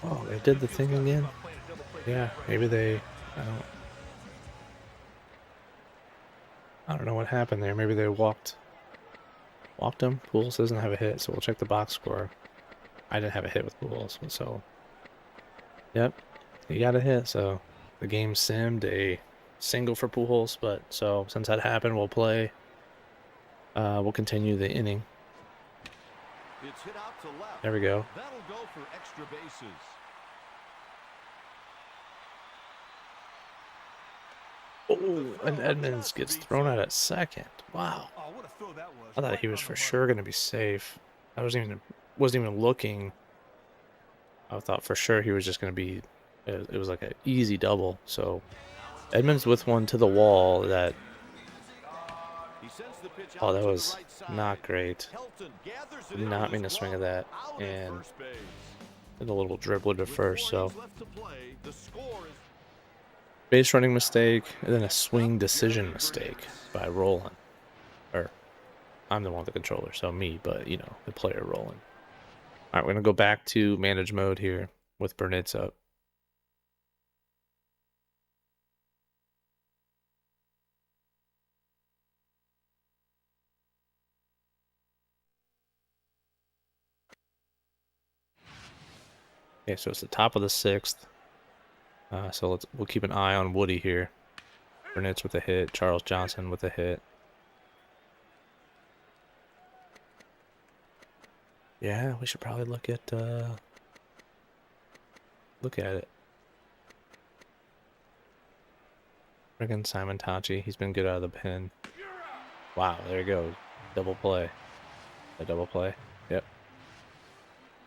S1: Oh, they did the thing again? Yeah, maybe they... I don't know what happened there. Maybe they walked him. Pujols doesn't have a hit, so we'll check the box score. I didn't have a hit with Pujols, so... Yep, he got a hit, so the game simmed a single for Pujols, but so since that happened, we'll play We'll continue the inning.
S3: It's hit out to left.
S1: There we go.
S3: That'll go for extra bases.
S1: Oh, and Edmonds gets thrown out at second. Wow.
S4: Oh, what a throw that was.
S1: I thought
S4: Right
S1: he was
S4: on
S1: for
S4: the
S1: sure
S4: money.
S1: going to be safe. I wasn't even looking. I thought for sure he was just going to be. It was like an easy double. So Edmonds with one to the wall. That
S3: He sends the pitch
S1: oh,
S3: out
S1: that
S3: to the
S1: was
S3: right side.
S1: not great.
S3: Helton gathers it
S1: Did
S3: in
S1: not
S3: with
S1: mean to
S3: his
S1: swing at
S3: glove.
S1: that,
S3: Out at
S1: and
S3: first base.
S1: did a little dribbler to
S3: With
S1: first.
S3: 4
S1: So
S3: innings left to play, the score is
S1: base running mistake, and then a swing decision mistake by Roland. Or I'm the one with the controller, so me, but you know the player Roland. All right, we're gonna go back to manage mode here with Burnitz up. Okay, so it's the top of the 6th. So we'll keep an eye on Woody here. Burnitz with a hit, Charles Johnson with a hit. Yeah, we should probably look at it. Friggin' Simon Tachi, he's been good out of the pen. Wow, there you go. Double play. A double play. Yep.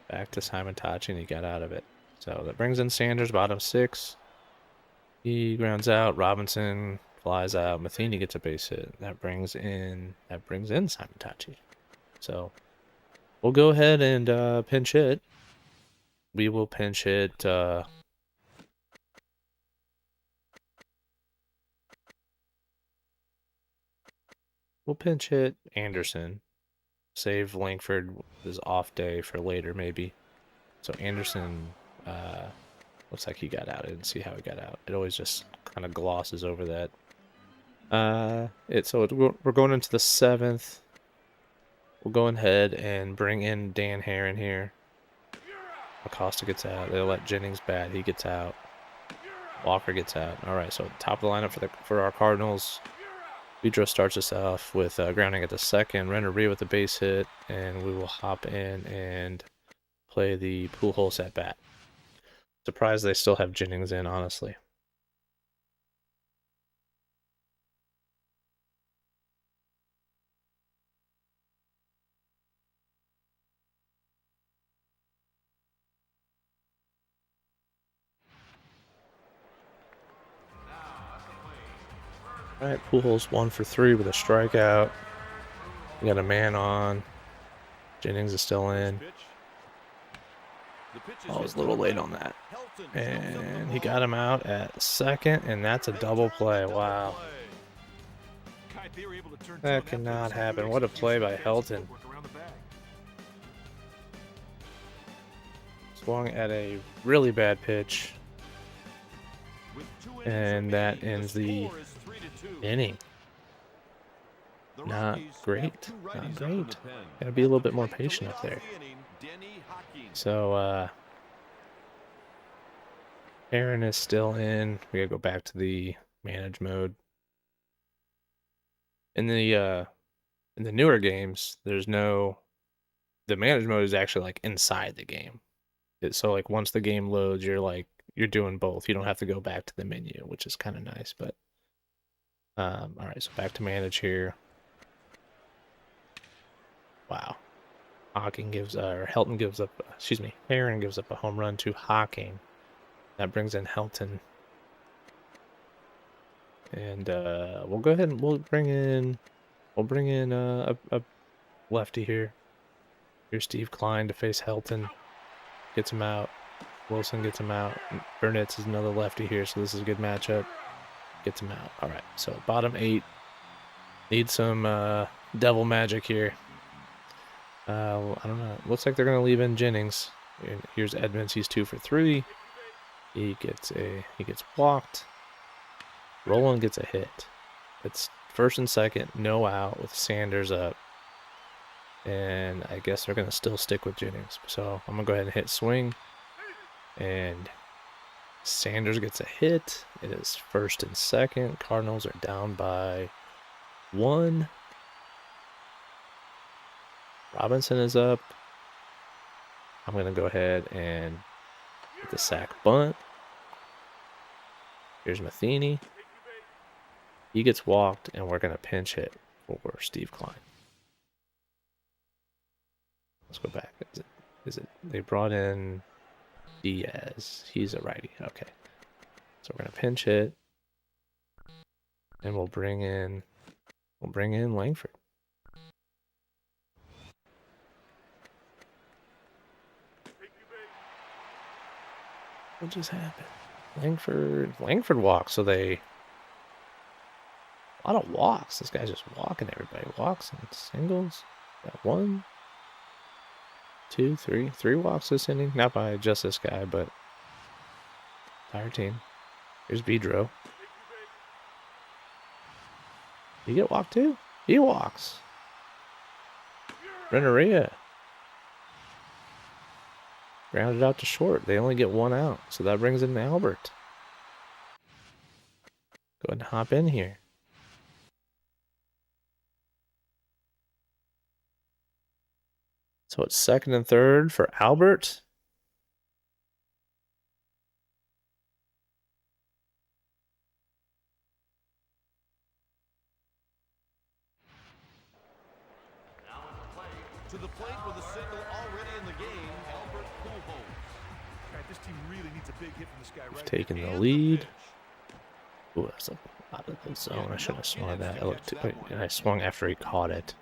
S1: Back to Simon Tachi, and he got out of it. So that brings in Sanders, bottom 6. He grounds out. Robinson flies out. Matheny gets a base hit. That brings in Simon Tachi. So we'll go ahead and pinch hit. We will pinch hit. We'll pinch hit Anderson. Save Langford his off day for later, maybe. So Anderson looks like he got out. I didn't see how he got out. It always just kind of glosses over that. We're going into the 7th. We'll go ahead and bring in Dan Heron here. Acosta gets out. They'll let Jennings bat. He gets out. Walker gets out. All right, so top of the lineup for our Cardinals. Pedro starts us off with grounding at the 2nd. Rennery with a base hit, and we will hop in and play the Pujols at bat. Surprised they still have Jennings in, honestly. All right, Pujols 1 for 3 with a strikeout. We got a man on. Jennings is still in. I was a little late on that. And he got him out at 2nd, and that's a double play. Wow. That cannot happen. What a play by Helton. Swung at a really bad pitch. And that ends the inning. Not great. Not great. Gotta be a little bit more patient up there. So, Aaron is still in. We gotta go back to the manage mode. In the newer games, the manage mode is actually like inside the game. So like once the game loads, you're doing both. You don't have to go back to the menu, which is kind of nice. But all right, so back to manage here. Wow, Aaron gives up a home run to Hawking. That brings in Helton, and we'll go ahead and we'll bring in a lefty here. Here's Steve Klein to face Helton. Gets him out. Wilson gets him out. Burnitz is another lefty here, so this is a good matchup. Gets him out. All right, so bottom 8. Need some devil magic here. I don't know. Looks like they're going to leave in Jennings. And here's Edmonds. He's 2 for 3. He gets walked. Roland gets a hit. It's 1st and 2nd, no out with Sanders up. And I guess they're going to still stick with Jennings. So I'm going to go ahead and hit swing. And Sanders gets a hit. It is 1st and 2nd. Cardinals are down by 1. Robinson is up. I'm going to go ahead and get the sack bunt. Here's Matheny. He gets walked, and we're going to pinch hit for Steve Klein. Let's go back. Is it? They brought in Diaz. He's a righty. Okay. So we're going to pinch hit, and we'll bring in Langford. What just happened? Langford walks, so a lot of walks. This guy's just walking everybody. Walks and singles. Got 1, 2, 3. 3 walks this inning. Not by just this guy, but entire team. Here's Bedro. You get walked too? He walks. Renneria. Grounded out to short. They only get 1 out, so that brings in Albert. Go ahead and hop in here. So it's 2nd and 3rd for Albert.
S3: To the plate with a single already in the game, Albert Pujols.
S4: Right, this team really needs a big hit from this guy right
S1: Taking the
S3: And
S1: lead.
S3: pitch.
S1: Ooh, that's a lot of the zone. I should have swung that. It looked and I swung after he caught it.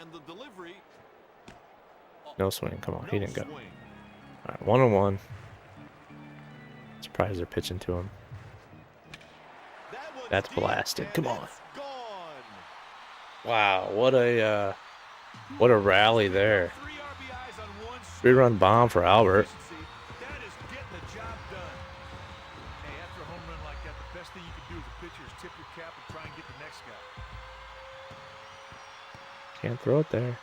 S3: And the delivery.
S1: No swing. Come on, he didn't go.
S3: Swing.
S1: All right, 1-1. Surprised they're pitching to him.
S3: That one's
S1: That's
S3: deep,
S1: blasted.
S3: and
S1: Come on.
S3: it's gone.
S1: Wow, what a rally there.
S4: 3 RBIs on 1 swing.
S1: 3-run bomb for Albert.
S4: Efficiency. That is getting the job done. Hey, after a home run like that, the best thing you can do as a pitcher is tip your cap and try and get the next guy.
S1: Can't throw it there.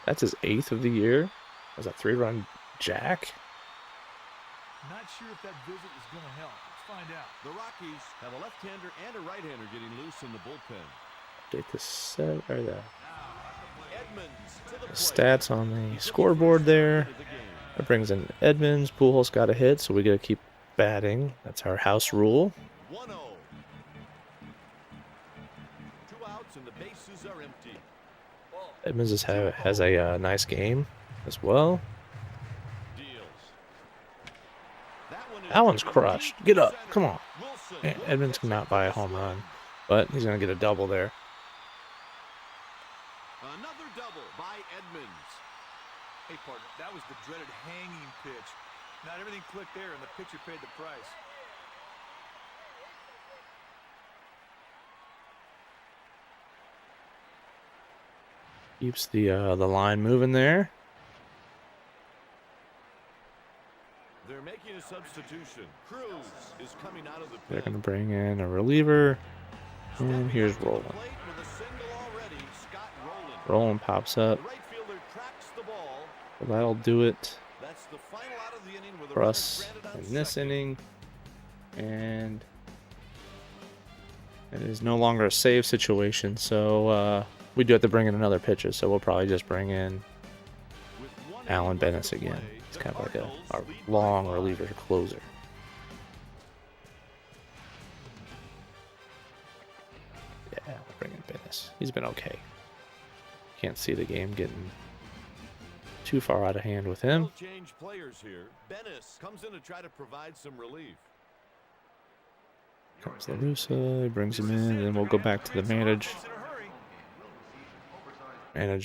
S1: That's his 8th of the year. That was a 3-run jack.
S4: Not sure if that visit is going to help. Let's find out.
S3: The Rockies have a left-hander and a right-hander getting loose in the bullpen.
S1: Update the set or the
S3: Edmonds to the plate.
S1: stats on the scoreboard there. That brings in Edmonds. Pujols got a hit, so we got to keep batting. That's our house rule.
S3: 1-0. 2 outs and the bases are empty.
S1: Edmonds has a nice game as well.
S3: Deals.
S1: That one's crushed. Get up. Come on.
S3: Wilson.
S1: Edmonds cannot buy a home run, but he's going to get a double there.
S3: Another double by Edmonds.
S4: Hey, partner, that was the dreaded hanging pitch. Not everything clicked there, and the pitcher paid the price.
S1: Keeps the line moving there.
S3: They're making a substitution. Cruz is coming out of the
S1: They're
S3: pit.
S1: going to bring in a reliever. And here's
S3: Stepping up to
S1: Roland.
S3: the plate with a single already, Scott Rowland.
S1: Roland pops up.
S3: The right fielder tracks the ball.
S1: So that'll do it
S3: That's the final out of the inning with a
S1: for
S3: runner
S1: us
S3: stranded on
S1: in this
S3: second.
S1: inning. And it is no longer a save situation, so we do have to bring in another pitcher, so we'll probably just bring in
S3: With 1
S1: Alan
S3: inning
S1: Bennis
S3: left to
S1: again.
S3: play,
S1: It's
S3: the
S1: kind of like
S3: Cardinals
S1: a
S3: lead by
S1: long
S3: 5.
S1: reliever closer. Yeah, we'll bring in Bennis. He's been okay. Can't see the game getting too far out of hand with him.
S3: They'll change players here. Bennis comes in to try to provide some relief.
S1: Comes La Russa, he brings him in, and then we'll go back to the manage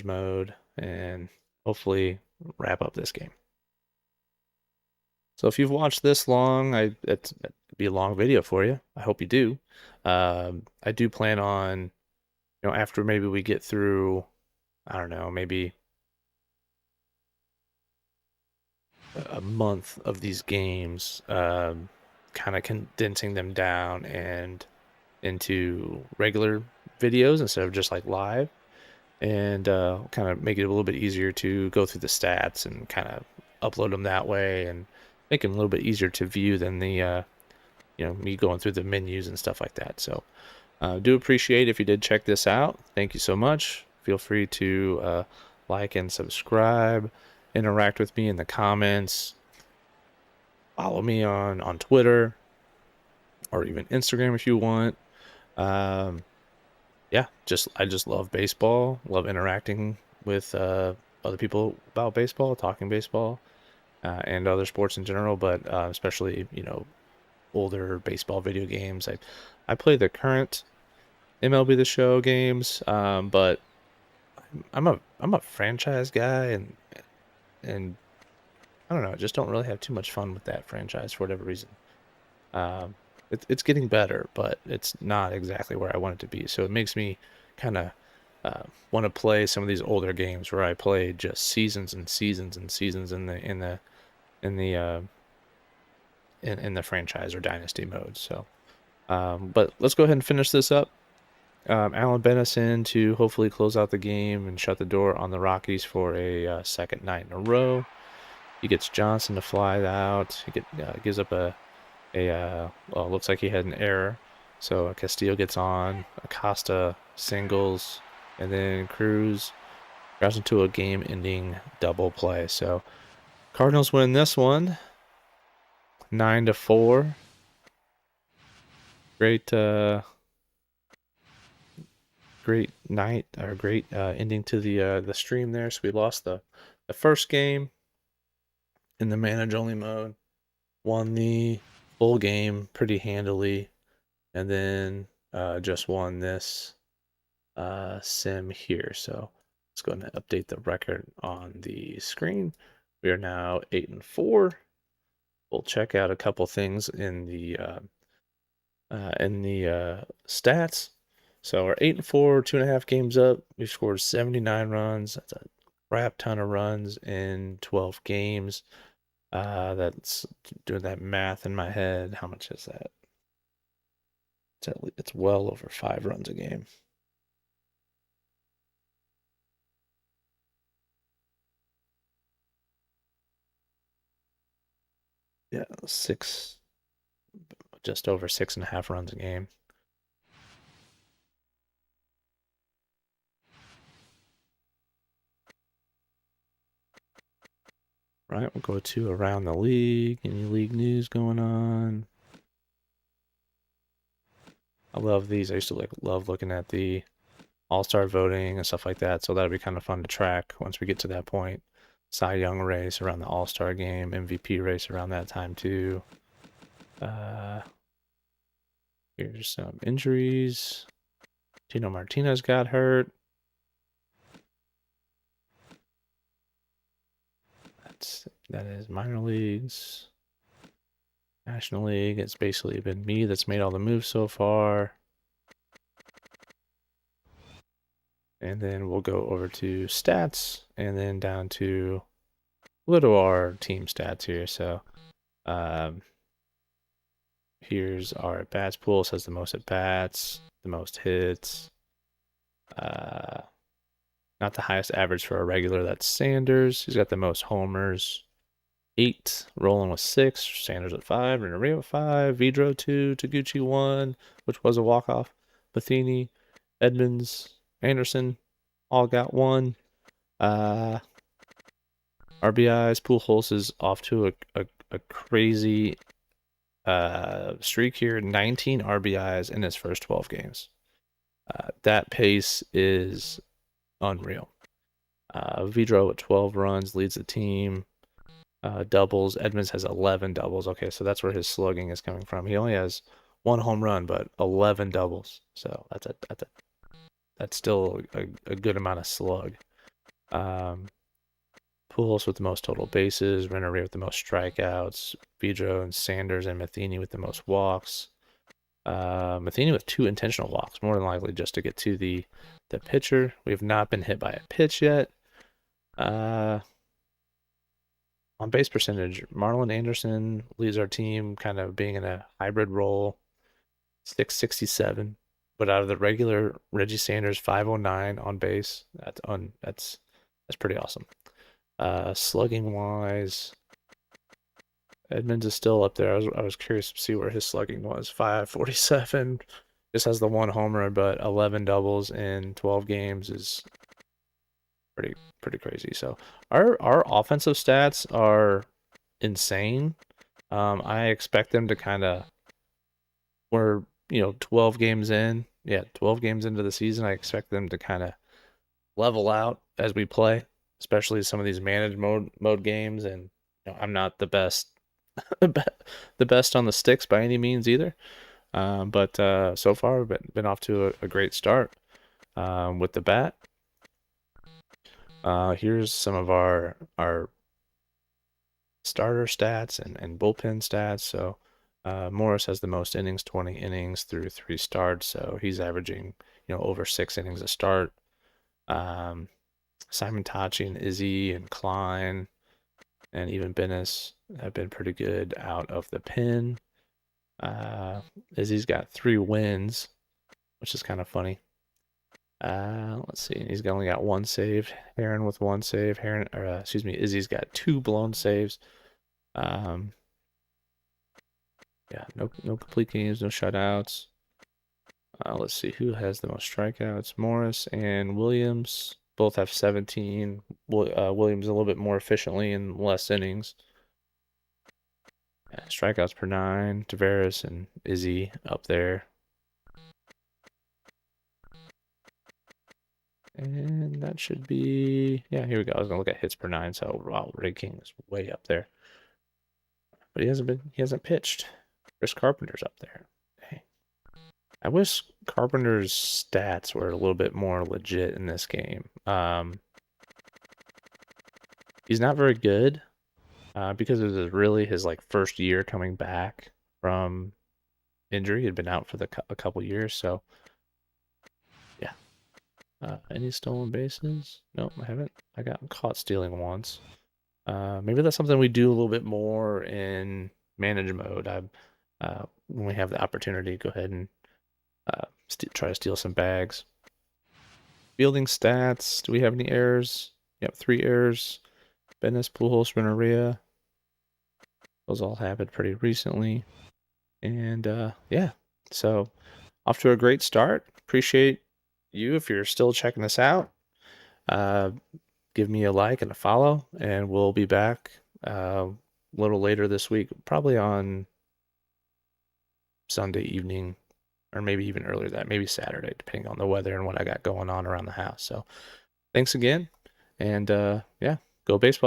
S1: mode and hopefully wrap up this game. So if you've watched this long, it'd be a long video for you. I hope you do. I do plan on, after maybe we get through, I don't know, maybe a month of these games, kind of condensing them down and into regular videos instead of just like live, and kind of make it a little bit easier to go through the stats and kind of upload them that way and make them a little bit easier to view than the me going through the menus and stuff like that. So do appreciate if you did check this out. Thank you so much. Feel free to like and subscribe, interact with me in the comments, follow me on Twitter or even Instagram if you want. Um, yeah, I just love baseball. Love interacting with other people about baseball, talking baseball, and other sports in general. But especially older baseball video games. I play the current MLB The Show games, but I'm a franchise guy, and I don't know, I just don't really have too much fun with that franchise for whatever reason. Um, it's getting better, but it's not exactly where I want it to be. So it makes me kind of want to play some of these older games where I played just seasons and seasons and seasons in the in the franchise or dynasty mode. So, but let's go ahead and finish this up. Alan Bennison to hopefully close out the game and shut the door on the Rockies for a second night in a row. He gets Johnson to fly out. He gives up well, looks like he had an error. So Castillo gets on. Acosta singles, and then Cruz drives into a game-ending double play. So Cardinals win this one, 9-4. Great, great night or great ending to the stream there. So we lost the first game in the manage only mode, won the full game pretty handily, and then just won this sim here. So let's go ahead and update the record on the screen. We are now 8-4. We'll check out a couple things in the stats. So we're 8-4, 2.5 games up. We've scored 79 runs. That's a crap ton of runs in 12 games. That's doing that math in my head. How much is that? It's well over 5 runs a game. Yeah, just over 6.5 runs a game. Right, we'll go to around the league. Any league news going on? I love these. I used to love looking at the all-star voting and stuff like that. So that'll be kind of fun to track once we get to that point. Cy Young race around the all-star game, MVP race around that time too. Here's some injuries. Tino Martinez got hurt. That is minor leagues. National League, it's basically been me that's made all the moves so far. And then we'll go over to stats and then down to our team stats here. So here's our at bats pool. It says the most at bats, the most hits. Not the highest average for a regular. That's Sanders. He's got the most homers. 8, Roland with 6, Sanders at 5, Renneria with 5, Vidro 2, Taguchi 1, which was a walk-off. Matheny, Edmonds, Anderson, all got 1. RBIs, Pujols is off to a crazy streak here. 19 RBIs in his first 12 games. That pace is unreal. Vidro with 12 runs leads the team. Doubles. Edmonds has 11 doubles. Okay, so that's where his slugging is coming from. He only has 1 home run, but 11 doubles. So that's still a good amount of slug. Pujols with the most total bases. Renneria with the most strikeouts. Vidro and Sanders and Matheny with the most walks. Matheny with 2 intentional walks, more than likely just to get to the pitcher. We have not been hit by a pitch yet. On base percentage, Marlon Anderson leads our team, kind of being in a hybrid role, 667. But out of the regular, Reggie Sanders 509 on base. That's pretty awesome. Slugging wise, Edmonds is still up there. I was curious to see where his slugging was. 547. Just has the one homer, but 11 doubles in 12 games is pretty crazy. So our offensive stats are insane. I expect them to kind of we're 12 games in. Yeah, 12 games into the season, I expect them to kind of level out as we play, especially some of these managed mode games. And I'm not the best the best on the sticks by any means either. But so far, we've been off to a great start with the bat. Here's some of our starter stats and bullpen stats. So Morris has the most innings, 20 innings through 3 starts. So he's averaging over 6 innings a start. Simon Tachi and Izzy and Klein and even Bennis have been pretty good out of the pen. Izzy's got 3 wins, which is kind of funny. Let's see. He's only got 1 save. Heron with 1 save. Izzy's got 2 blown saves. Yeah, no complete games, no shutouts. Let's see who has the most strikeouts. Morris and Williams both have 17. Williams a little bit more efficiently in less innings. Strikeouts per 9. Tavares and Izzy up there. And that should be, yeah, here we go. I was gonna look at hits per 9, so wow, Ray King is way up there. But he hasn't pitched. Chris Carpenter's up there. Hey. I wish Carpenter's stats were a little bit more legit in this game. He's not very good because it was really his first year coming back from injury. He'd been out for a couple years, so yeah. Any stolen bases? Nope, I haven't. I got caught stealing once. Maybe that's something we do a little bit more in manage mode. When we have the opportunity, go ahead and try to steal some bags. Fielding stats. Do we have any errors? Yep, 3 errors. Bennis, Pujols, Renneria. Those all happened pretty recently. And yeah, so off to a great start. Appreciate you if you're still checking us out. Give me a like and a follow, and we'll be back a little later this week, probably on Sunday evening, or maybe even earlier that, maybe Saturday, depending on the weather and what I got going on around the house. So thanks again, and yeah, go baseball.